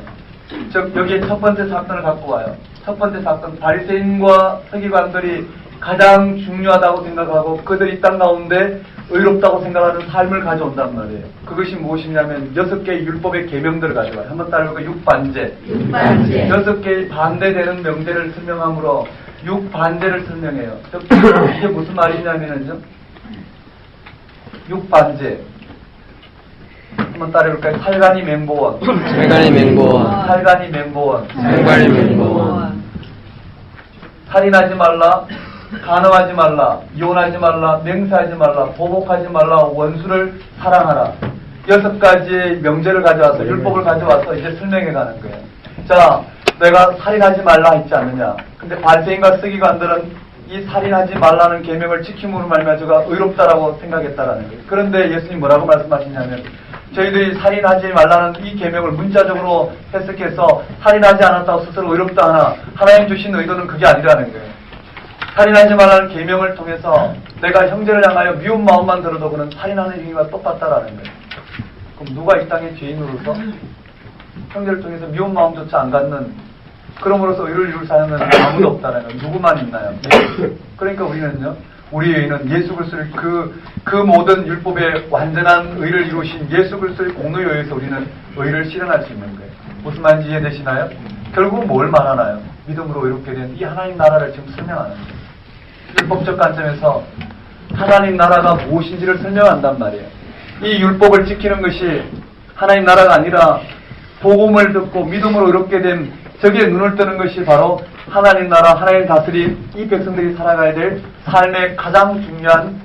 즉 여기에 첫 번째 사건을 갖고 와요. 첫 번째 사건, 바리새인과 서기관들이 가장 중요하다고 생각하고 그들이 땅 가운데 의롭다고 생각하는 삶을 가져온단 말이에요. 그것이 무엇이냐면 6개의 율법의 계명들을 가져와요. 한번 따라해볼까요? 6반제. 6개의 반대되는 명제를 설명함으로 6반제를 설명해요. 이게 무슨 말이냐면요. 6반제. 한번 따라해볼까요? 살간이 맹보원. 살인하지 말라. 간음하지 말라, 이혼하지 말라, 맹세하지 말라, 보복하지 말라, 원수를 사랑하라. 6가지의 명제를 가져와서 율법을 가져와서 이제 설명해 가는 거예요. 자, 내가 살인하지 말라 했지 않느냐. 근데 바리새인과 서기관들은 이 살인하지 말라는 계명을 지킴으로 말미암아 저가 의롭다라고 생각했다라는 거예요. 그런데 예수님 뭐라고 말씀하시냐면 저희들이 살인하지 말라는 이 계명을 문자적으로 해석해서 살인하지 않았다고 스스로 의롭다 하나 하나님 주신 의도는 그게 아니라는 거예요. 살인하지 말라는 계명을 통해서 내가 형제를 향하여 미운 마음만 들어도 그는 살인하는 행위와 똑같다라는 거예요. 그럼 누가 이 땅의 죄인으로서 형제를 통해서 미운 마음조차 안 갖는 그럼으로써 의를 이룰 사람은 아무도 없다는 거예요. 누구만 있나요? 그러니까 우리는요. 우리의 의는 예수 그리스도를 그 모든 율법의 완전한 의를 이루신 예수 그리스도의 공로에 의해서 우리는 의를 실현할 수 있는 거예요. 무슨 말인지 이해되시나요? 결국 뭘 말하나요? 믿음으로 의롭게 된 이 하나님 나라를 지금 설명하는 거예요. 율법적 관점에서 하나님 나라가 무엇인지를 설명한단 말이에요. 이 율법을 지키는 것이 하나님 나라가 아니라 복음을 듣고 믿음으로 의롭게 된 저기에 눈을 뜨는 것이 바로 하나님 나라, 하나님 다스린 이 백성들이 살아가야 될 삶의 가장 중요한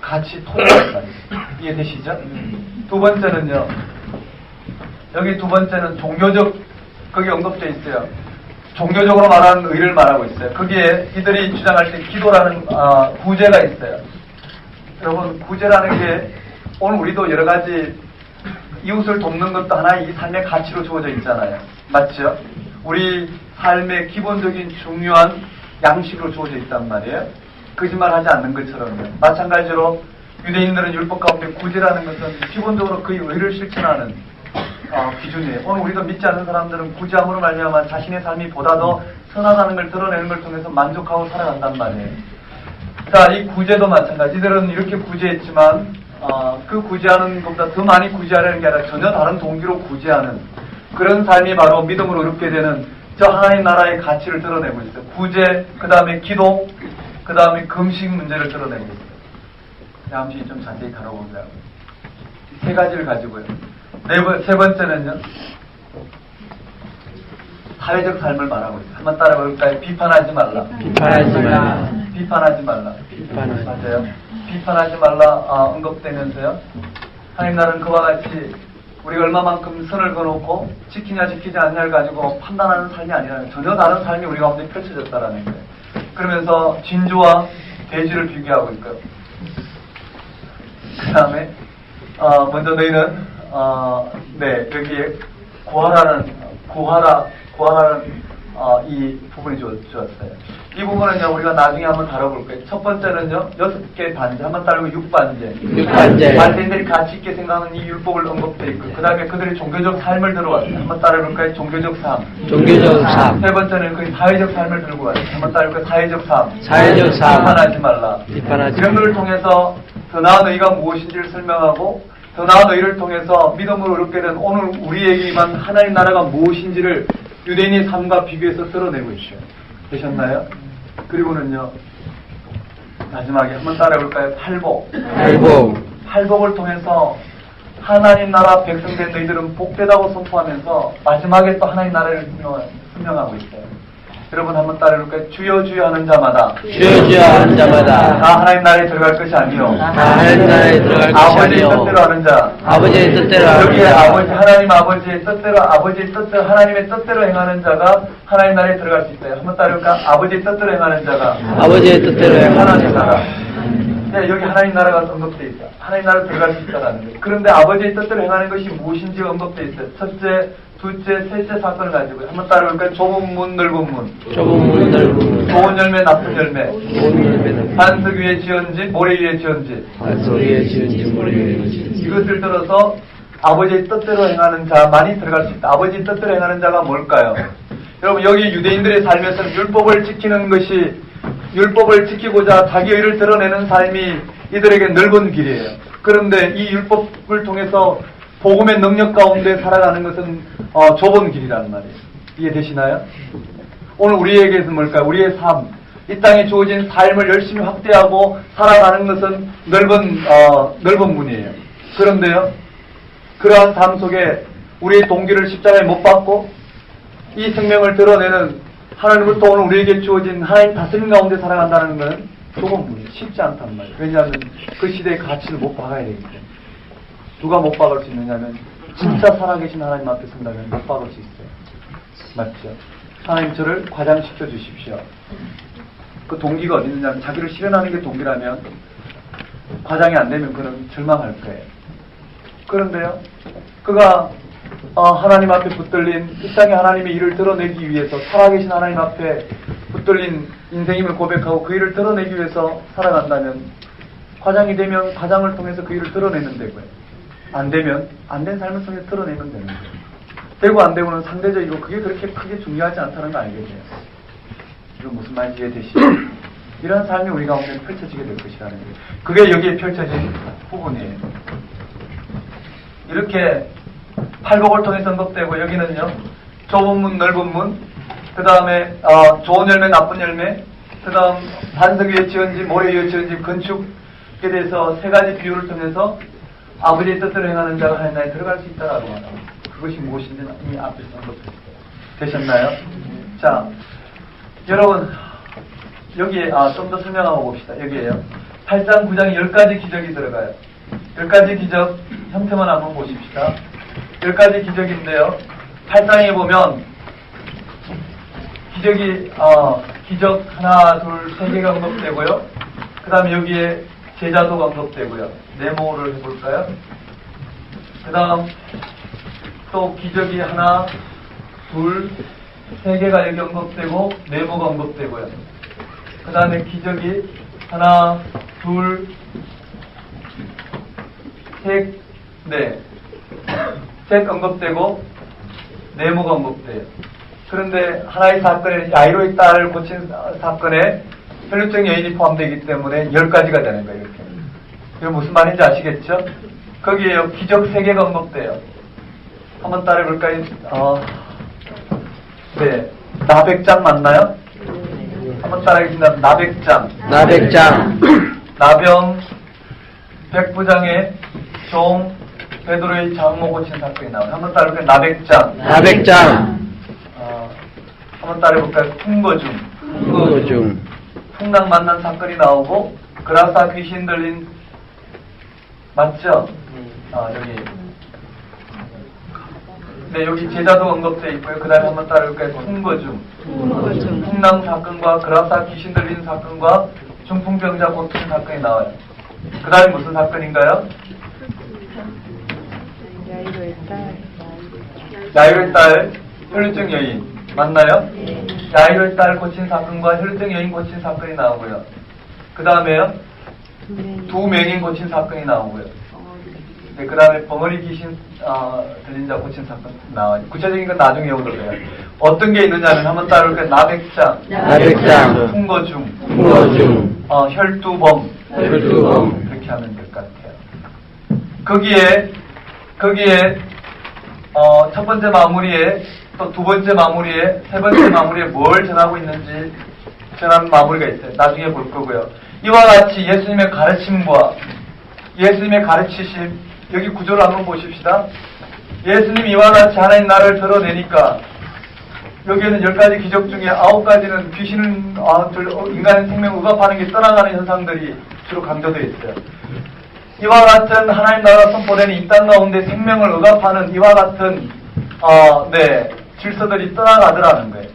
가치 토대란 말이에요. 이해되시죠? 두 번째는요. 여기 두 번째는 종교적, 거기 언급되어 있어요. 종교적으로 말하는 의를 말하고 있어요. 거기에 이들이 주장할 때 기도라는 구제가 있어요. 여러분 구제라는 게 오늘 우리도 여러 가지 이웃을 돕는 것도 하나의 이 삶의 가치로 주어져 있잖아요. 맞죠? 우리 삶의 기본적인 중요한 양식으로 주어져 있단 말이에요. 거짓말하지 않는 것처럼요. 마찬가지로 유대인들은 율법 가운데 구제라는 것은 기본적으로 그 의를 실천하는 기준이에요. 오늘 우리가 믿지 않는 사람들은 구제함으로 말미암아 자신의 삶이 보다 더 선하다는 걸 드러내는 걸 통해서 만족하고 살아간단 말이에요. 자, 이 구제도 마찬가지. 이들은 이렇게 구제했지만 그 구제하는 것보다 더 많이 구제하려는 게 아니라 전혀 다른 동기로 구제하는 그런 삶이 바로 믿음으로 얻게 되는 저 하나님 나라의 가치를 드러내고 있어요. 구제, 그 다음에 기도, 그 다음에 금식 문제를 드러내고 있어요. 잠시 좀 자세히 다뤄볼까요? 세 가지를 가지고요. 세 번째는요. 사회적 삶을 말하고 있어요. 한번 따라볼까요? 비판하지 말라. 비판하지 말라. 비판하지 말라. 비판하지 맞아요. 비판하지 말라 언급되면서요. 하나님 나라는 그와 같이 우리가 얼마만큼 선을 그어놓고 지키냐 지키지 않냐를 가지고 판단하는 삶이 아니라 전혀 다른 삶이 우리 가운데 펼쳐졌다라는 거예요. 그러면서 진주와 돼지를 비교하고 있고요. 그 다음에 먼저 너희는 여기에 구하라는 이 부분이 주었어요. 이 부분은요 우리가 나중에 한번 다뤄볼 거예요. 첫 번째는요 6개 반제 한번 따르고 6반제. 바리새인들이 가치 있게 생각하는 이 율법을 언급되어 있고 그 다음에 그들의 종교적 삶을 들어왔어요. 한번 따라볼까요? 종교적 삶. 세 번째는 그 사회적 삶을 들고 왔어요. 한번 따라볼까요? 사회적 삶. 비판하지 말라. 이런 것을 통해서 더 나은 의가 무엇인지를 설명하고 더 나은 의를 통해서 믿음으로 얻게 된 오늘 우리에게만 하나님 나라가 무엇인지를 유대인의 삶과 비교해서 드러내고 있어요. 되셨나요? 그리고는요 마지막에 한번 따라해볼까요? 팔복을 통해서 하나님 나라 백성된 너희들은 복되다고 선포하면서 마지막에 또 하나님 나라를 설명하고 있어요. 여러분 한번 따라해볼까요? 주여 주여 하는 자마다 다 하나님 나라에 들어갈 것이 아니요 아버지의 뜻대로 하는 자 여기에 하나님 아버지의 뜻대로 하나님의 뜻대로 행하는 자가 하나님 나라에 들어갈 수 있어요. 한번 따라해볼까요? 아버지의 뜻대로 행하는 자가 하나님 나라. 네, 여기 하나님 나라가 언급되어 있다. 하나님 나라에 들어갈 수 있다라는 거예요. 그런데 아버지의 뜻대로 행하는 것이 무엇인지 언급되어 있어요. 첫째, 둘째, 셋째 사건을 가지고 한번 따라볼까요? 좁은 문, 넓은 문. 좋은 열매, 나쁜 열매. 반석 위에 지은지, 모래 위에 지은지. 이것을 들어서 아버지의 뜻대로 행하는 자만이 들어갈 수 있다. 아버지의 뜻대로 행하는 자가 뭘까요? 여러분 여기 유대인들의 삶에서는 율법을 지키는 것이 율법을 지키고자 자기 의를 드러내는 삶이 이들에게 넓은 길이에요. 그런데 이 율법을 통해서 복음의 능력 가운데 살아가는 것은 좁은 길이라는 말이에요. 이해되시나요? 오늘 우리에게서 뭘까요? 우리의 삶, 이 땅에 주어진 삶을 열심히 확대하고 살아가는 것은 넓은 문이에요. 그런데요, 그러한 삶 속에 우리의 동기를 십자가에 못 박고 이 생명을 드러내는 하나님으로부터 오늘 우리에게 주어진 하나님 다스림 가운데 살아간다는 것은 좁은 문이에요. 쉽지 않단 말이에요. 왜냐하면 그 시대의 가치를 못 박아야 되기 때문에. 누가 못 박을 수 있느냐면 진짜 살아계신 하나님 앞에 선다면 못 박을 수 있어요. 맞죠? 하나님 저를 과장시켜 주십시오. 그 동기가 어디 있느냐면 자기를 실현하는 게 동기라면 과장이 안 되면 그는 절망할 거예요. 그런데요, 그가 하나님 앞에 붙들린 이 땅에 하나님의 일을 드러내기 위해서 살아계신 하나님 앞에 붙들린 인생임을 고백하고 그 일을 드러내기 위해서 살아간다면 과장이 되면 과장을 통해서 그 일을 드러내면 되고요. 안 되면 안 된 삶을 통해서 드러내면 되는 거예요. 되고 안 되고는 상대적이고 그게 그렇게 크게 중요하지 않다는 거 알겠네요. 이건 무슨 말인지 이해되시죠? 이런 삶이 우리 가운데 펼쳐지게 될 것이라는 거예요. 그게 여기에 펼쳐진 부분이에요. 이렇게 팔복을 통해서 언급되고 여기는요 좁은 문, 넓은 문, 그 다음에 좋은 열매, 나쁜 열매, 그 다음 반석 위에 지은지, 모래 위에 지은지 건축에 대해서 세 가지 비유를 통해서 아버지의 뜻대로 행하는 자가 하나님 나라에 들어갈 수 있다라고 말합니다. 그것이 무엇인지 이미 앞에서 언급했어요. 되셨나요? 자, 여러분 여기에 좀 더 설명하고 봅시다. 여기에요. 8장, 9장에 10가지 기적이 들어가요. 10가지 기적 형태만 한번 보십시다. 10가지 기적인데요. 8장에 보면 기적 하나, 둘, 세 개가 언급되고요. 그 다음에 여기에 제자도가 언급되고요. 네모를 해볼까요? 그 다음 또 기적이 하나, 둘, 세 개가 여기 언급되고 네모가 언급되고요. 그 다음에 기적이 하나, 둘, 셋, 넷. 셋 언급되고 네모가 언급돼요. 그런데 하나의 사건에 야이로의 딸을 고친 사건에 혈류증 여인이 포함되기 때문에 10가지가 되는 거예요. 이렇게. 이게 무슨 말인지 아시겠죠? 거기에 기적 3개가 언급돼요. 한번 따라해볼까요? 네. 나백장 맞나요? 한번 따라하겠습니다. 나백장. 나백장. 나병, 백부장의 종, 베드로의 장모 고친 사건이 나와요. 한번 따라해볼까요? 나백장. 나백장. 한번 따라해볼까요? 풍거중. 풍거중. 풍랑 만난 사건이 나오고 그라사 귀신 들린 맞죠? 여기 네, 여기 제자도 언급되어 있고요. 그 다음에 한번 따라해볼까요? 풍거중. 풍랑 사건과 그라사 귀신 들린 사건과 중풍병자 고친 사건이 나와요. 그 다음에 무슨 사건인가요? 야이로의 딸 혈류증 여인 맞나요? 야이로의 딸 고친 사건과 혈류증 여인 고친 사건이 나오고요. 그 다음에요 두 맹인 고친 사건이 나오고요. 네, 그 다음에 벙어리 귀신 들린 자 고친 사건 나와요. 구체적인 건 나중에 오도록 해요. 어떤 게 있느냐면 한번 따라올까요? 나백장, 나백장, 풍거중, 풍거중, 혈두범, 혈두범. 그렇게 하면 될 것 같아요. 거기에 첫 번째 마무리에 또 두 번째 마무리에 세 번째 마무리에 뭘 전하고 있는지 전하는 마무리가 있어요. 나중에 볼 거고요. 이와 같이 예수님의 가르침과 예수님의 가르치심 여기 구조를 한번 보십시다. 예수님 이와 같이 하나님 나라를 드러내니까 여기에는 10가지 기적 중에 9가지는 귀신은 인간의 생명 억압하는 게 떠나가는 현상들이 주로 강조되어 있어요. 이와 같은 하나님 나라 선포되는 이 땅 가운데 생명을 억압하는 이와 같은 질서들이 떠나가더라는 거예요.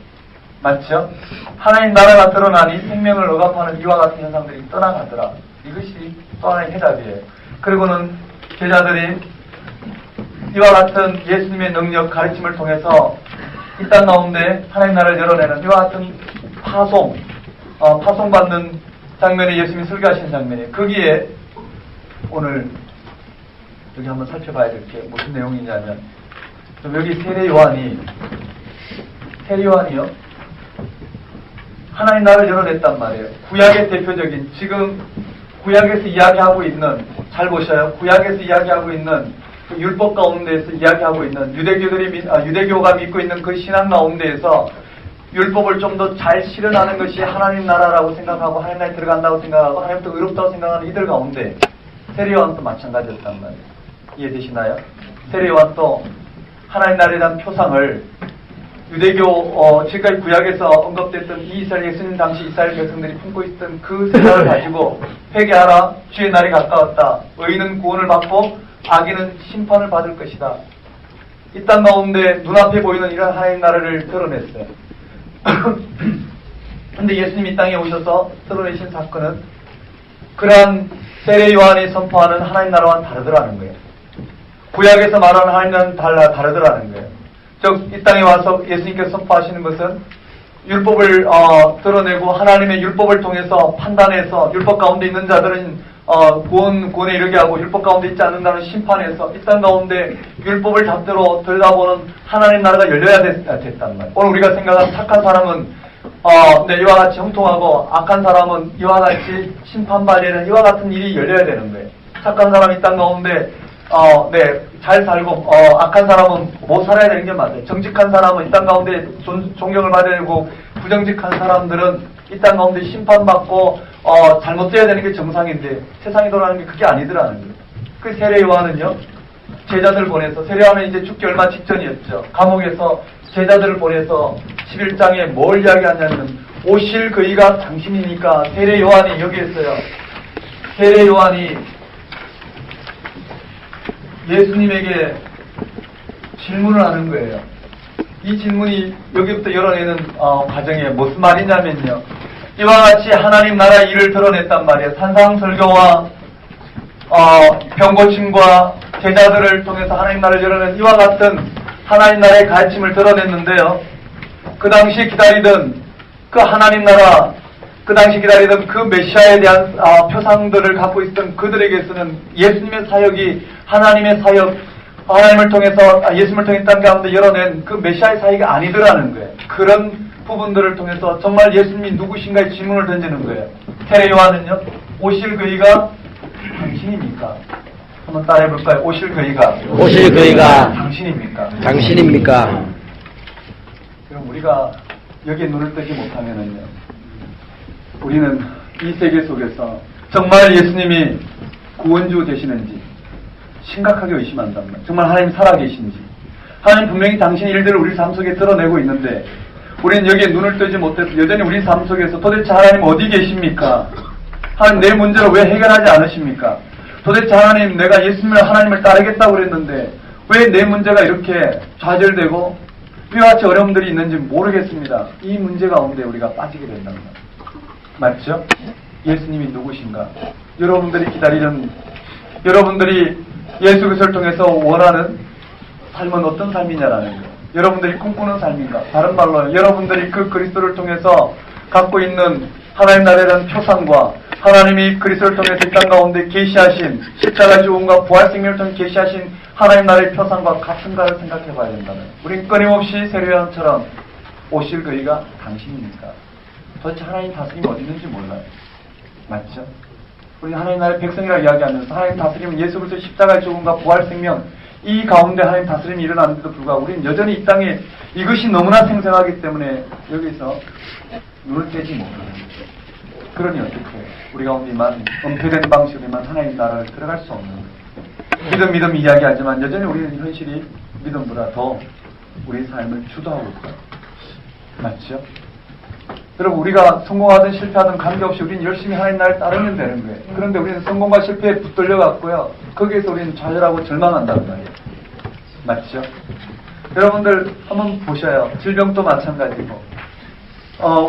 맞죠? 하나님 나라가 드러나니 생명을 억압하는 이와 같은 현상들이 떠나가더라. 이것이 또 하나의 해답이에요. 그리고는 제자들이 이와 같은 예수님의 능력, 가르침을 통해서 이 땅 가운데 하나님 나라를 열어내는 이와 같은 파송받는 장면에 예수님이 설교하신 장면이에요. 거기에 오늘 여기 한번 살펴봐야 될 게 무슨 내용이냐면 여기 세례 요한이요 하나님 나라를 열어냈단 말이에요. 구약의 대표적인 지금 구약에서 이야기하고 있는 잘 보셔요. 구약에서 이야기하고 있는 그 율법 가운데에서 이야기하고 있는 유대교가 믿고 있는 그 신앙 가운데에서 율법을 좀 더 잘 실현하는 것이 하나님 나라라고 생각하고 하나님 나라에 들어간다고 생각하고 하나님도 의롭다고 생각하는 이들 가운데 세례 요한도 마찬가지였단 말이에요. 이해되시나요? 세례 요한도 하나님 나라에 대한 표상을 유대교 지금까지 구약에서 언급됐던 이스라엘 예수님 당시 이스라엘 백성들이 품고 있던 그 생각을 가지고 회개하라 주의 날이 가까웠다. 의인은 구원을 받고 악인은 심판을 받을 것이다. 이 땅 가운데 눈앞에 보이는 이런 하나님 나라를 드러냈어요. 그런데 예수님이 이 땅에 오셔서 드러내신 사건은 그러한 세례 요한이 선포하는 하나님 나라와는 다르더라는 거예요. 구약에서 말하는 하나님 나라는 다르더라는 거예요. 즉, 이 땅에 와서 예수님께서 선포하시는 것은 율법을 드러내고 하나님의 율법을 통해서 판단해서 율법 가운데 있는 자들은 구원에 이르게 하고 율법 가운데 있지 않는 자는 심판해서 이 땅 가운데 율법을 잡대로 들여다보는 하나님 나라가 열려야 됐단 말이에요. 오늘 우리가 생각하는 착한 사람은 이와 같이 형통하고 악한 사람은 이와 같이 심판받는 이와 같은 일이 열려야 되는 거예요. 착한 사람이 이 땅 가운데 잘 살고 악한 사람은 못 살아야 되는 게 맞아요. 정직한 사람은 이 땅 가운데 존경을 받아야 되고 부정직한 사람들은 이 땅 가운데 심판받고 잘못돼야 되는 게 정상인데 세상이 돌아가는 게 그게 아니더라는 거예요. 그 세례 요한은요 제자들 보내서 세례 요한은 이제 죽기 얼마 직전이었죠. 감옥에서 제자들을 보내서 11장에 뭘 이야기하냐면 오실 그이가 당신이니까 세례 요한이 여기 있어요. 세례 요한이 예수님에게 질문을 하는 거예요. 이 질문이 여기부터 열어내는 과정에 무슨 말이냐면요. 이와 같이 하나님 나라 일을 드러냈단 말이에요. 산상설교와 병고침과 제자들을 통해서 하나님 나라를 열어낸 이와 같은 하나님 나라의 가르침을 드러냈는데요. 그 당시 기다리던 그 하나님 나라, 그 당시 기다리던 그 메시아에 대한 표상들을 갖고 있던 그들에게서는 예수님의 사역이 하나님의 사역, 하나님을 통해서 예수님을 통해 땅 가운데 열어낸 그 메시아의 사역이 아니더라는 거예요. 그런 부분들을 통해서 정말 예수님이 누구신가의 질문을 던지는 거예요. 세례 요한은요, 오실 그이가 당신입니까? 한번 따라해볼까요? 오실 그이가 당신입니까? 당신입니까? 그럼 우리가 여기에 눈을 뜨지 못하면은요, 우리는 이 세계 속에서 정말 예수님이 구원주 되시는지 심각하게 의심한단 말이에요. 정말 하나님 살아계신지. 하나님 분명히 당신의 일들을 우리 삶 속에 드러내고 있는데 우리는 여기에 눈을 뜨지 못해서 여전히 우리 삶 속에서 도대체 하나님 어디 계십니까? 하나님 내 문제를 왜 해결하지 않으십니까? 도대체 하나님 내가 예수님을 하나님을 따르겠다고 그랬는데 왜 내 문제가 이렇게 좌절되고 이와 같이 어려움들이 있는지 모르겠습니다. 이 문제 가운데 우리가 빠지게 된다는 거예요. 맞죠? 예수님이 누구신가? 여러분들이 기다리는, 여러분들이 예수 그리스도를 통해서 원하는 삶은 어떤 삶이냐라는 거예요. 여러분들이 꿈꾸는 삶인가? 다른 말로 여러분들이 그 그리스도를 통해서 갖고 있는 하나님 나라에 대한 표상과 하나님이 그리스도를 통해서 이 땅 가운데 계시하신 십자가 죽음과 부활 생명을 통해 계시하신 하나님 나라의 표상과 같은가를 생각해 봐야 된다는 거예요. 우린 끊임없이 세례요한처럼 오실 그이가 당신입니까? 도대체 하나님 다스림이 어디 있는지 몰라요. 맞죠? 우리 하나님 나라의 백성이라고 이야기하면서 하나님 다스림은 예수 그리스도의 십자가의 죽음과 부활 생명 이 가운데 하나님 다스림이 일어나는데도 불구하고 우리는 여전히 이 땅에 이것이 너무나 생생하기 때문에 여기서 눈을 떼지 못하는 거죠. 그러니 어떻게 우리 가운데만 은폐된 방식으로만 하나님 나라를 들어갈 수 없는 거예요. 믿음 이야기하지만 여전히 우리는 현실이 믿음보다 더 우리 삶을 주도하고 있어요. 맞죠? 여러분 우리가 성공하든 실패하든 관계없이 우리는 열심히 하나님 나라를 따르면 되는 거예요. 그런데 우리는 성공과 실패에 붙들려 갖고요. 거기에서 우리는 좌절하고 절망한다는 말이에요. 맞죠? 여러분들 한번 보셔요. 질병도 마찬가지고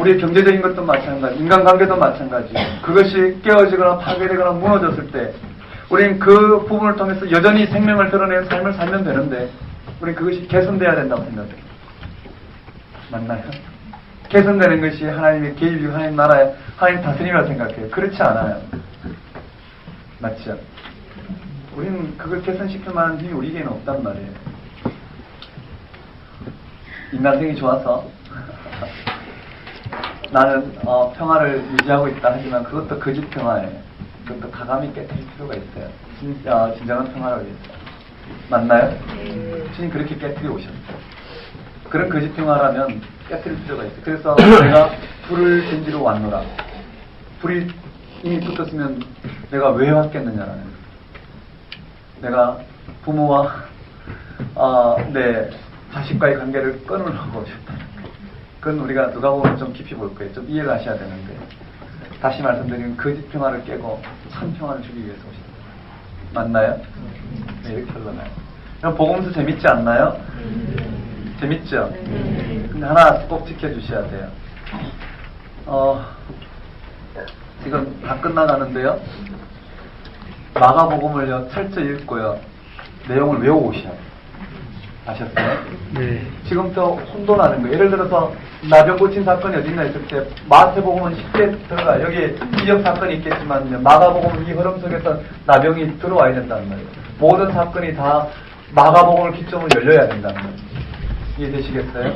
우리의 경제적인 것도 마찬가지, 인간관계도 마찬가지고 그것이 깨어지거나 파괴되거나 무너졌을 때 우리는 그 부분을 통해서 여전히 생명을 드러내는 삶을 살면 되는데 우리는 그것이 개선돼야 된다고 생각해요. 맞나요? 개선되는 것이 하나님의 개입이고 하나님 나라의 하나님 다스림이라고 생각해요. 그렇지 않아요. 맞죠? 우리는 그걸 개선시킬 만한 힘이 우리에게는 없단 말이에요. 인간성이 좋아서 나는 평화를 유지하고 있다 하지만 그것도 거짓 평화예요. 그것도 가감히 깨뜨릴 필요가 있어요. 진정한 평화를 위해서. 맞나요? 주님 그렇게 깨뜨려 오셨어요. 그런 거짓 평화라면 깨뜨릴 필요가 있어요. 그래서 내가 불을 던지러 왔노라. 불이 이미 붙었으면 내가 왜 왔겠느냐라는 거예요. 내가 부모와 내 자식과의 관계를 끊으려고 오셨다. 그건 우리가 누가복음을 좀 깊이 볼 거예요. 좀 이해를 하셔야 되는데 다시 말씀드리면 거짓 평화를 깨고 참 평화를 주기 위해서 오셨다. 맞나요? 네, 이렇게 흘러나요. 그럼 복음서 재밌지 않나요? 재밌죠? 근데 하나 꼭 지켜주셔야 돼요. 지금 다 끝나가는데요. 마가복음을요, 철저히 읽고요. 내용을 외워오셔야 돼요. 아셨어요? 네. 지금부터 혼돈하는 거예요. 예를 들어서 나병 고친 사건이 어딨나 했을 때 마태복음은 쉽게 들어가. 여기 기적 사건이 있겠지만 마가복음은 이 흐름 속에서 나병이 들어와야 된다는 말이에요. 모든 사건이 다 마가복음을 기점으로 열려야 된다는 거예요. 이해되시겠어요?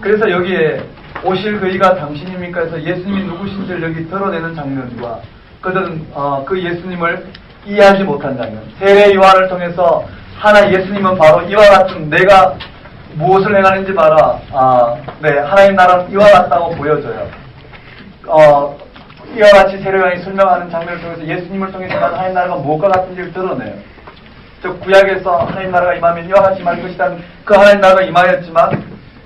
그래서 여기에 오실 그이가 당신입니까 해서 예수님이 누구신지를 여기 드러내는 장면과 그들은 그 예수님을 이해하지 못한 장면. 세례 요한을 통해서 하나 예수님은 바로 이와 같은 내가 무엇을 행하는지 봐라. 네, 하나님 나라는 이와 같다고 보여줘요. 이와 같이 세례 요한이 설명하는 장면을 통해서 예수님을 통해서 하나님 나라가 무엇과 같은지를 드러내요. 즉 구약에서 하나님 나라가 임하면 이와 같이 말 것이다. 그 하나님 나라가 임하였지만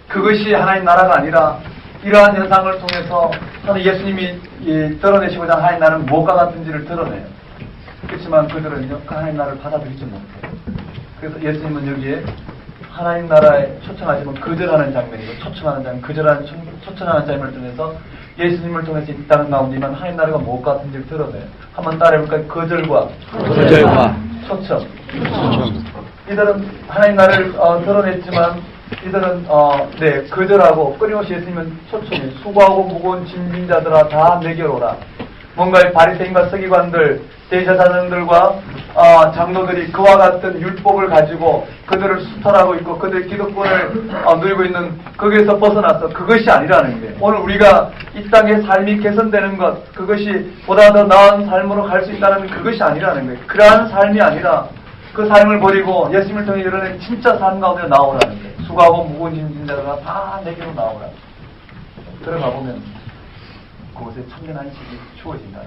그것이 하나님 나라가 아니라 이러한 현상을 통해서 예수님이 드러내시고자 하나님 나라는 무엇과 같은지를 드러내요. 그렇지만 그들은요, 그 하나님 나라를 받아들이지 못해요. 그래서 예수님은 여기에 하나님 나라에 초청하지만 거절하는 장면이고 초청하는 장면, 초청하는 장면을 통해서 예수님을 통해서 이 땅 가운데만 하나님 나라가 무엇과 같은지를 드러내요. 한번 따라해볼까요? 거절과 초청. 이들은 하나님 나라를 드러냈지만 이들은 거절하고 끊임없이 예수님은 초청해 수고하고 무거운 짐진 자들아 다 내게로 오라. 뭔가 바리새인과 서기관들, 대제사장들과 장로들이 그와 같은 율법을 가지고 그들을 수탈하고 있고 그들의 기득권을 누리고 있는 거기에서 벗어나서 그것이 아니라는 거예요. 오늘 우리가 이 땅의 삶이 개선되는 것, 그것이 보다 더 나은 삶으로 갈 수 있다는 그것이 아니라는 거예요. 그러한 삶이 아니라 그 삶을 버리고 예수님을 통해 이르는 진짜 삶 가운데 나오라는 거예요. 수고하고 무거운 짐진 자가 다 내게로 나오라. 들어가 보면 그곳에 참견한 집이 주어진다는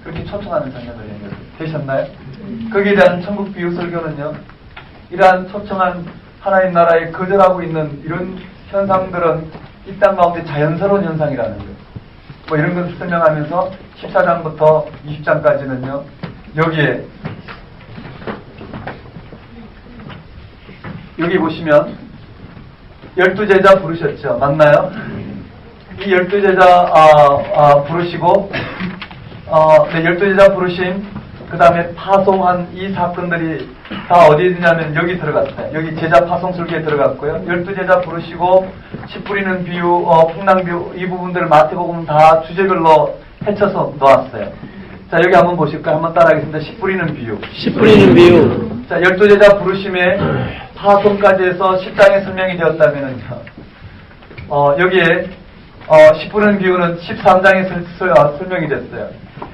그렇게 초청하는 장면을 되셨나요? 거기에 대한 천국 비유 설교는요, 이러한 초청한 하나님 나라에 거절하고 있는 이런 현상들은 이 땅 가운데 자연스러운 현상이라는 거예요. 뭐 이런 것을 설명하면서 14장부터 20장까지는요, 여기에 여기 보시면 12제자 부르셨죠. 맞나요? 이 12제자 부르시고 12제자 부르심 그 다음에 파송한 이 사건들이 다 어디에 있냐면 여기 들어갔어요. 여기 제자 파송 설교에 들어갔고요. 12제자 부르시고 씨 뿌리는 비유, 풍랑 비유 이 부분들을 마태복음 다 주제별로 헤쳐서 놓았어요. 자, 여기 한번 보실까요? 한번 따라하겠습니다. 씨 뿌리는 비유. 씨 뿌리는 비유. 자, 12제자 부르심에 파송까지 해서 10장에 설명이 되었다면은요. 여기에 씨 뿌리는 비유는 13장에 설명이 됐어요.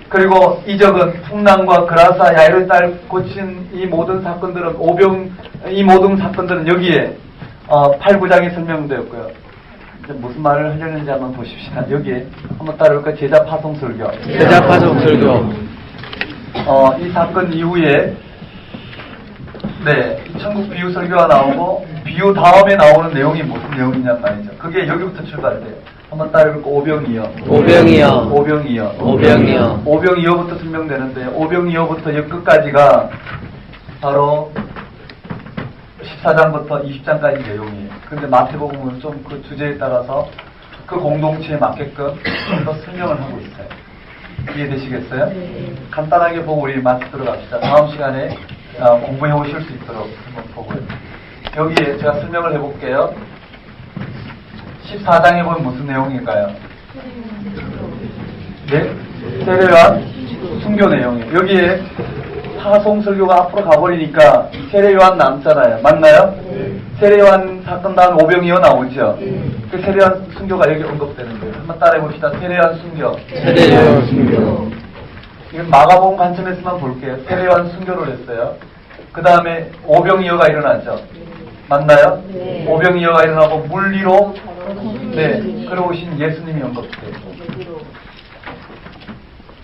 그리고 이적은 풍랑과 그라사 야이로의 딸 고친 이 모든 사건들은 이 모든 사건들은 여기에 8, 9장에 설명되었고요. 무슨 말을 하려는지 한번 보십시다. 여기에 한번 따라올까요? 제자 파송 설교. 제자 파송 설교. 이 사건 이후에 천국 비유 설교가 나오고 비유 다음에 나오는 내용이 무슨 내용이냔 말이죠. 그게 여기부터 출발돼요. 한번 따라올까? 오병이어. 오병이어부터 설명되는데 오병이어부터 역끝까지가 바로 14장부터 20장까지 내용이에요. 그런데 마태복음은 좀 그 주제에 따라서 그 공동체에 맞게끔 좀 더 설명을 하고 있어요. 이해되시겠어요? 간단하게 보고 우리 마트 들어갑시다. 다음 시간에 공부해 오실 수 있도록 한번 보고요. 여기에 제가 설명을 해볼게요. 14장에 보면 무슨 내용인가요? 네? 세례요한 순교 내용이에요. 여기에 파송 설교가 앞으로 가버리니까 세례요한 남잖아요. 맞나요? 세례요한 사건 다음에 오병이어 나오죠. 그 세례요한 순교가 여기 언급되는 거예요. 한번 따라해봅시다. 세례요한 순교. 이건 마가복음 관점에서만 볼게요. 세례요한 순교를 했어요. 그 다음에 오병이어가 일어나죠. 맞나요? 오병이어가 일어나고 물 위로 걸어오신 예수님이 언급돼요.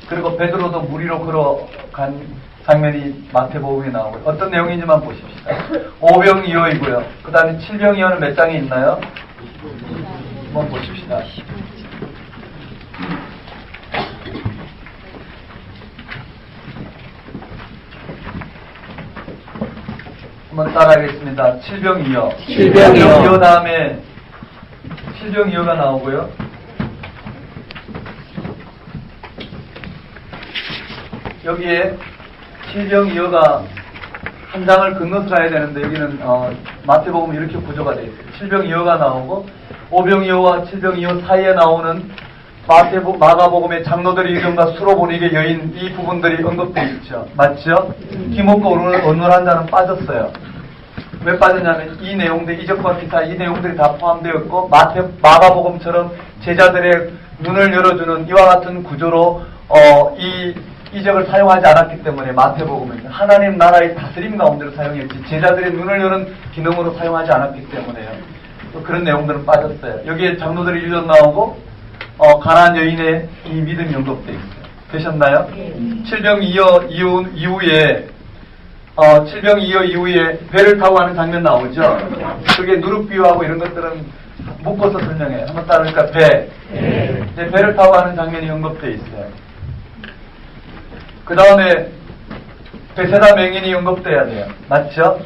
그리고 베드로도 물 위로 걸어간 장면이 마태복음에 나오고 어떤 내용인지만 보십시다. 오병이어이고요. 그 다음에 칠병이어는 몇 장에 있나요? 한번 보십시다. 한번 따라하겠습니다. 칠병이어. 칠병이어 다음에 칠병이어가 나오고요. 여기에 칠병이어가 한 장을 건너서 가야 되는데 여기는 마태복음 이렇게 구조가 되어 있어요. 칠병이어가 나오고 오병이어와 칠병이어 사이에 나오는 마가복음의 장로들의 의견과 수로보니게 여인 이 부분들이 언급되어 있죠. 맞죠? 기목과 온누한 자는 빠졌어요. 왜 빠졌냐면 이 내용들, 이적과 기사 이 내용들이 다 포함되었고 마가복음처럼 제자들의 눈을 열어주는 이와 같은 구조로 이 이적을 사용하지 않았기 때문에 마태복음은 하나님 나라의 다스림 가운데로 사용했지 제자들의 눈을 여는 기능으로 사용하지 않았기 때문에요. 또 그런 내용들은 빠졌어요. 여기에 장로들의 유전 나오고 가나안 여인의 이 믿음이 언급되어 있어요. 되셨나요? 칠병이어 이후에 칠병이어 이후에 배를 타고 가는 장면 나오죠. 그게 누룩 비유하고 이런 것들은 묶어서 설명해요. 한번 따르니까 배를 타고 가는 장면이 언급되어 있어요. 그 다음에 베세다 맹인이 언급돼야 돼요. 맞죠?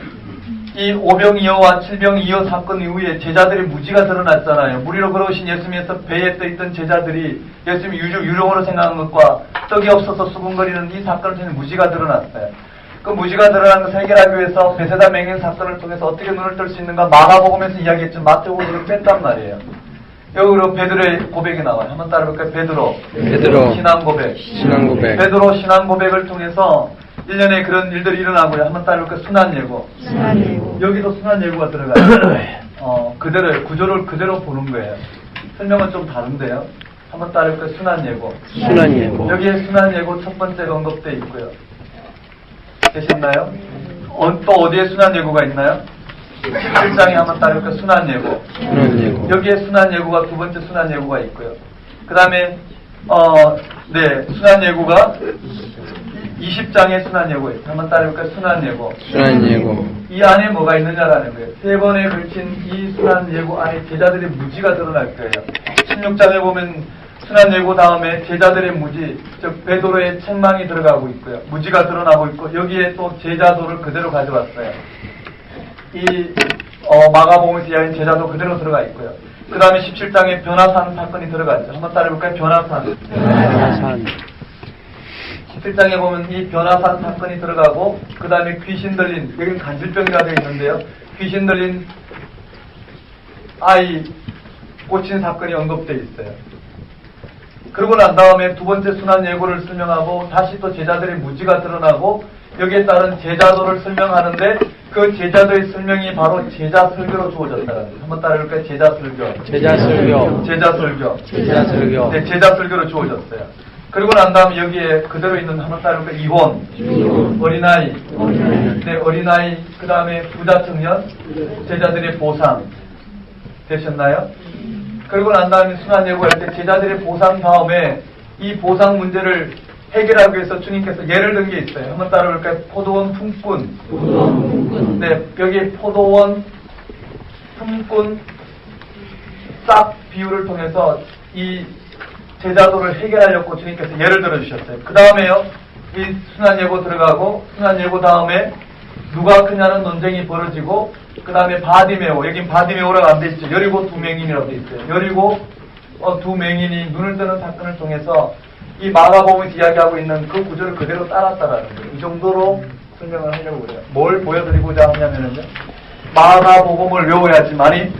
이 오병이어와 칠병이어 사건 이후에 제자들의 무지가 드러났잖아요. 물 위로 걸어오신 예수님에서 배에 떠있던 제자들이 예수님이 유령으로 생각한 것과 떡이 없어서 수군거리는 이 사건을 통해 무지가 드러났어요. 그 무지가 드러난 것을 해결하기 위해서 베세다 맹인 사건을 통해서 어떻게 눈을 뜰 수 있는가 마가복음에서 이야기했죠. 마태복음에서 뺐단 말이에요. 여기로 베드로의 고백이 나와요. 한번 따라볼까요? 베드로 신앙 고백. 베드로 신앙 고백을 통해서 1년에 그런 일들이 일어나고요. 한번 따라볼까요? 순환 예고. 여기도 순환 예고가 들어가요. 그대로 구조를 그대로 보는 거예요. 설명은 좀 다른데요. 한번 따라볼까요? 순환 예고. 여기에 순환 예고 첫 번째가 언급되어 있고요. 되셨나요? 또 어디에 순환 예고가 있나요? 11장에 한번 따라볼까요? 순환 예고. 여기에 순환 예고가 두 번째 순환 예고가 있고요. 그 다음에 순환 예고가 20장에 순환 예고예요. 한번 따라볼까요? 순환 예고. 이 안에 뭐가 있느냐라는 거예요. 세 번에 걸친 이 순환 예고 안에 제자들의 무지가 드러날 거예요. 16장에 보면 순환 예고 다음에 제자들의 무지, 즉 베드로의 책망이 들어가고 있고요. 무지가 드러나고 있고 여기에 또 제자도를 그대로 가져왔어요. 이 마가복음에서 이야기한 제자도 그대로 들어가 있고요. 그 다음에 17장에 변화산 사건이 들어가죠. 한번 따라해볼까요? 변화산. 17장에 보면 이 변화산 사건이 들어가고 그 다음에 귀신 들린, 여기는 간질병이라 되어 있는데요. 귀신 들린 아이 고친 사건이 언급되어 있어요. 그러고 난 다음에 두 번째 순환 예고를 설명하고 다시 또 제자들의 무지가 드러나고 여기에 따른 제자도를 설명하는데 그 제자도의 설명이 바로 제자 설교로 주어졌다는 거예요. 한번 따라해볼까요? 제자 설교. 네, 제자 설교로 주어졌어요. 그리고 난 다음에 여기에 그대로 있는 한번 따라해볼까요? 이혼, 어린아이, 네, 어린아이, 그 다음에 부자 청년, 제자들의 보상. 되셨나요? 그리고 난 다음에 순환 예고할 때 제자들의 보상 다음에 이 보상 문제를 해결하기 위해서 주님께서 예를 든 게 있어요. 한번 따라볼까요? 포도원 품꾼. 네, 여기 포도원 품꾼 싹 비유를 통해서 이 제자도를 해결하려고 주님께서 예를 들어주셨어요. 그 다음에요, 이 순환 예고 들어가고 순환 예고 다음에 누가 크냐는 논쟁이 벌어지고 그 다음에 바디메오, 여긴 바디메오라고 안 돼 있죠. 여리고 두 맹인이라고 돼 있어요. 여리고 두 맹인이 눈을 뜨는 사건을 통해서 이 마가복음에서 이야기하고 있는 그 구조를 그대로 따랐다라는 거예요. 이 정도로 설명을 하려고 그래요. 뭘 보여드리고자 하냐면요, 마가복음을 외워야지만이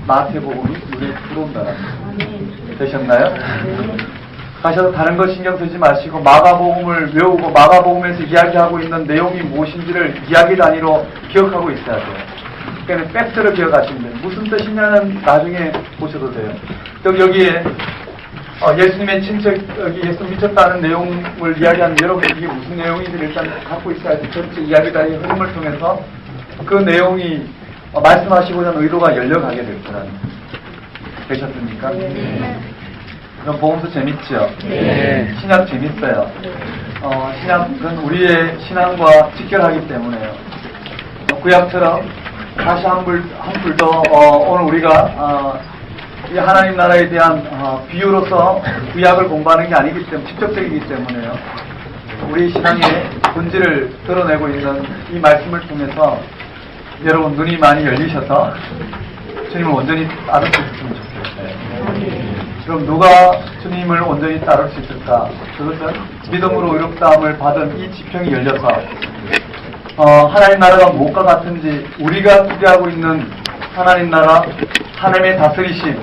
마태복음이 눈에 들어온다는 거예요. 되셨나요? 가셔서 다른 거 신경 쓰지 마시고 마가복음을 외우고 마가복음에서 이야기하고 있는 내용이 무엇인지를 이야기 단위로 기억하고 있어야 돼요. 그러니까 팩트를 기억하시면 돼요. 무슨 뜻이냐는 나중에 보셔도 돼요. 여기에 예수님의 친척, 여기 예수 미쳤다는 내용을 이야기하는 여러분 이게 무슨 내용인지 일단 갖고 있어야 돼요. 전체 이야기 단위의 흐름을 통해서 그 내용이 말씀하시고자 하는 의도가 열려가게 될 거라는 거예요. 되셨습니까? 네. 그럼 복음서 재밌죠? 네. 신약 재밌어요. 신약은 우리의 신앙과 직결하기 때문에요. 구약처럼 다시 한 불 더 오늘 우리가 이 하나님 나라에 대한 비유로서 구약을 공부하는 게 아니기 때문에 직접적이기 때문에요. 우리 신앙의 본질을 드러내고 있는 이 말씀을 통해서 여러분 눈이 많이 열리셔서 주님을 온전히 따를 수 있으면 좋겠어요. 그럼 누가 주님을 온전히 따를 수 있을까? 그것은 믿음으로 의롭다함을 받은 이 지평이 열려서 하나님 나라가 무엇과 같은지 우리가 기대하고 있는 하나님 나라, 하나님의 다스리심,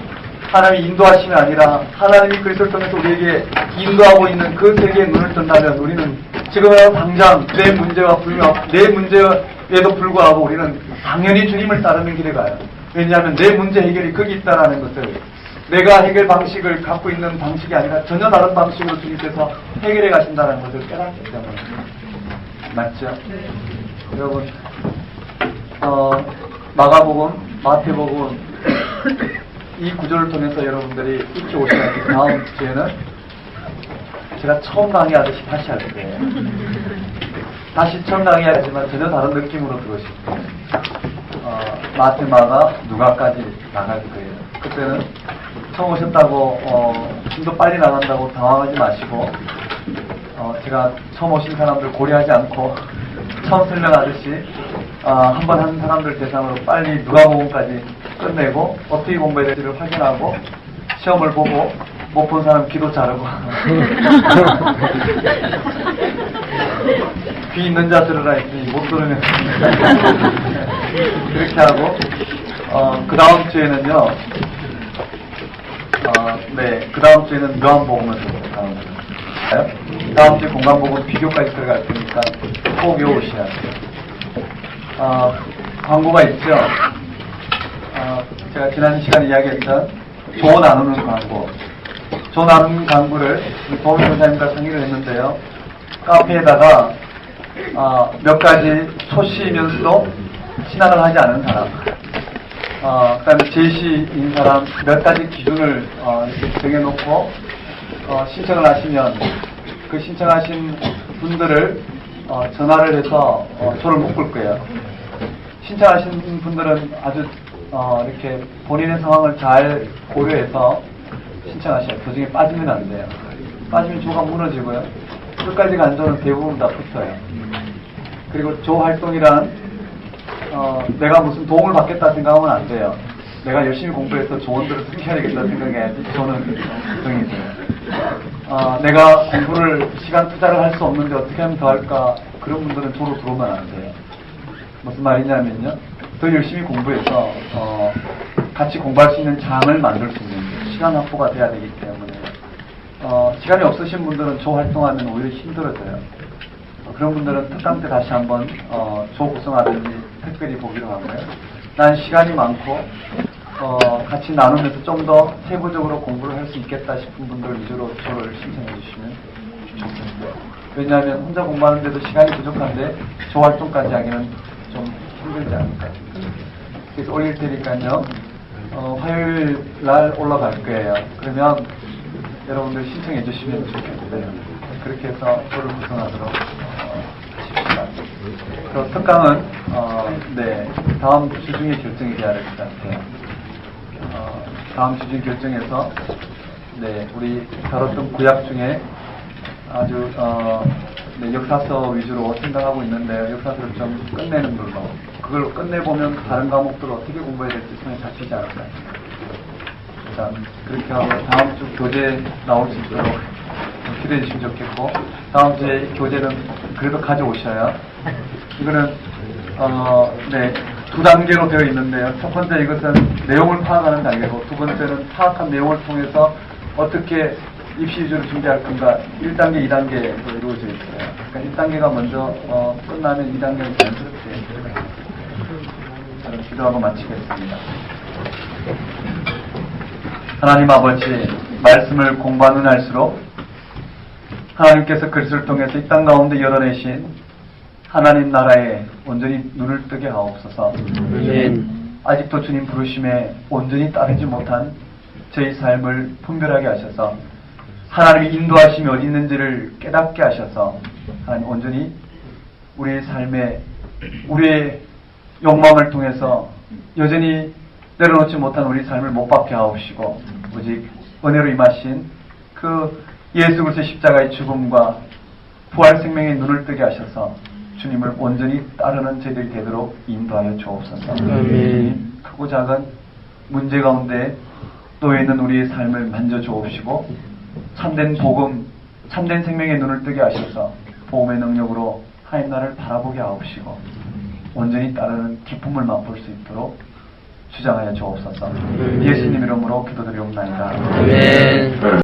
하나님의 인도하심이 아니라 하나님이 그리스도를 통해서 우리에게 인도하고 있는 그 세계에 눈을 뜬다면 우리는 지금은 당장 내 문제에도 불구하고 우리는 당연히 주님을 따르는 길에 가요. 왜냐하면 내 문제 해결이 거기 있다는 것을, 내가 해결 방식을 갖고 있는 방식이 아니라 전혀 다른 방식으로 주님께서 해결해 가신다는 것을 깨닫기 때문에. 맞죠? 여러분, 마가복음, 마태복음 이 구조를 통해서 여러분들이 익히 오셔야 될 다음 주에는 제가 처음 강의하듯이 다시 할 거예요. 다시 처음 강의하지만 전혀 다른 느낌으로 들으실 거예요. 마태, 마가, 누가까지 나갈 거예요. 그때는 처음 오셨다고 좀 더 빨리 나간다고 당황하지 마시고 제가 처음 오신 사람들 고려하지 않고 처음 설명하듯이 한 번 한 사람들 대상으로 빨리 누가복음까지 끝내고 어떻게 공부해야 될지를 확인하고 시험을 보고 못 본 사람 기도 잘하고 귀 있는 자 들으라 했더니 못 들으면 그렇게 하고 그 다음 주에는요. 네, 그 다음 주에는 요한복음을 들어볼까요? 다음 주에 공간복음 비교까지 들어갈 테니까 꼭 외우셔야 돼요. 광고가 있죠. 제가 지난 시간에 이야기했던 조 나누는 광고. 조 나누는 광고를 도훈 교사님과 상의를 했는데요. 카페에다가 몇 가지 소시이면서도 신앙을 하지 않은 사람, 그 다음에 제시인 사람 몇 가지 기준을 이렇게 정해놓고 신청을 하시면 그 신청하신 분들을 전화를 해서 조를 묶을 거예요. 신청하신 분들은 아주 이렇게 본인의 상황을 잘 고려해서 신청하셔야 도중에 빠지면 안 돼요. 빠지면 조가 무너지고요. 끝까지 간 조는 대부분 다 붙어요. 그리고 조 활동이란 내가 무슨 도움을 받겠다 생각하면 안 돼요. 내가 열심히 공부해서 조원들을 승계하겠다 생각해야지 조는 걱정이 돼요. 내가 공부를 시간 투자를 할 수 없는데 어떻게 하면 더 할까? 그런 분들은 조로 들어오면 안 돼요. 무슨 말이냐면요. 더 열심히 공부해서 같이 공부할 수 있는 장을 만들 수 있는 시간 확보가 돼야 되기 때문에 시간이 없으신 분들은 조 활동하면 오히려 힘들어져요. 그런 분들은 특강 때 다시 한번 조 구성하든지 특별히 보기로 하고요. 난 시간이 많고 같이 나누면서 좀 더 세부적으로 공부를 할 수 있겠다 싶은 분들 위주로 조를 신청해 주시면 좋겠어요. 왜냐하면 혼자 공부하는데도 시간이 부족한데 조 활동까지 하기는 좀 힘들지 않을까. 그래서 올릴 테니까요. 화요일 날 올라갈 거예요. 그러면 여러분들 신청해 주시면 좋겠어요. 그렇게 해서 조를 구성하도록 하십시다. 그 특강은 네, 다음 주 중에 결정이 돼야 될 것 같아요. 다음 주 중에 결정해서 네, 우리 다뤘던 구약 중에 아주 네, 역사서 위주로 생각하고 있는데 역사서를 좀 끝내는 걸로 그걸 끝내보면 다른 과목들을 어떻게 공부해야 될지 손에 잡히지 않을까. 일단 그렇게 하고 다음 주 교재 나올 수 있도록 기대해 주시면 좋겠고 다음 주에 교재는 그래도 가져오셔야 이거는 네, 두 단계로 되어 있는데요. 첫 번째 이것은 내용을 파악하는 단계고 두 번째는 파악한 내용을 통해서 어떻게 입시 위주로 준비할 건가 1단계, 2단계로 이루어져 있어요. 그러니까 1단계가 먼저 끝나면 2단계는 자연스럽게 저는 기도하고 마치겠습니다. 하나님 아버지 말씀을 공부하는 할수록 하나님께서 그리스도를 통해서 이 땅 가운데 열어내신 하나님 나라에 온전히 눈을 뜨게 하옵소서. 아직도 주님 부르심에 온전히 따르지 못한 저희 삶을 분별하게 하셔서 하나님의 인도하심이 어디 있는지를 깨닫게 하셔서 하나님 온전히 우리의 삶에 우리의 욕망을 통해서 여전히 내려놓지 못한 우리 삶을 못 받게 하옵시고 오직 은혜로 임하신 그 예수 그리스도의 십자가의 죽음과 부활 생명의 눈을 뜨게 하셔서 주님을 온전히 따르는 저희들이 되도록 인도하여 주옵소서. 아멘. 크고 작은 문제 가운데 놓여 있는 우리의 삶을 만져 주옵시고 참된 복음, 참된 생명의 눈을 뜨게 하셔서 복음의 능력으로 하나님 나라를 바라보게 하옵시고 온전히 따르는 기쁨을 맛볼 수 있도록 주장하여 주옵소서. 예수님 이름으로 기도드리옵나이다. 아멘.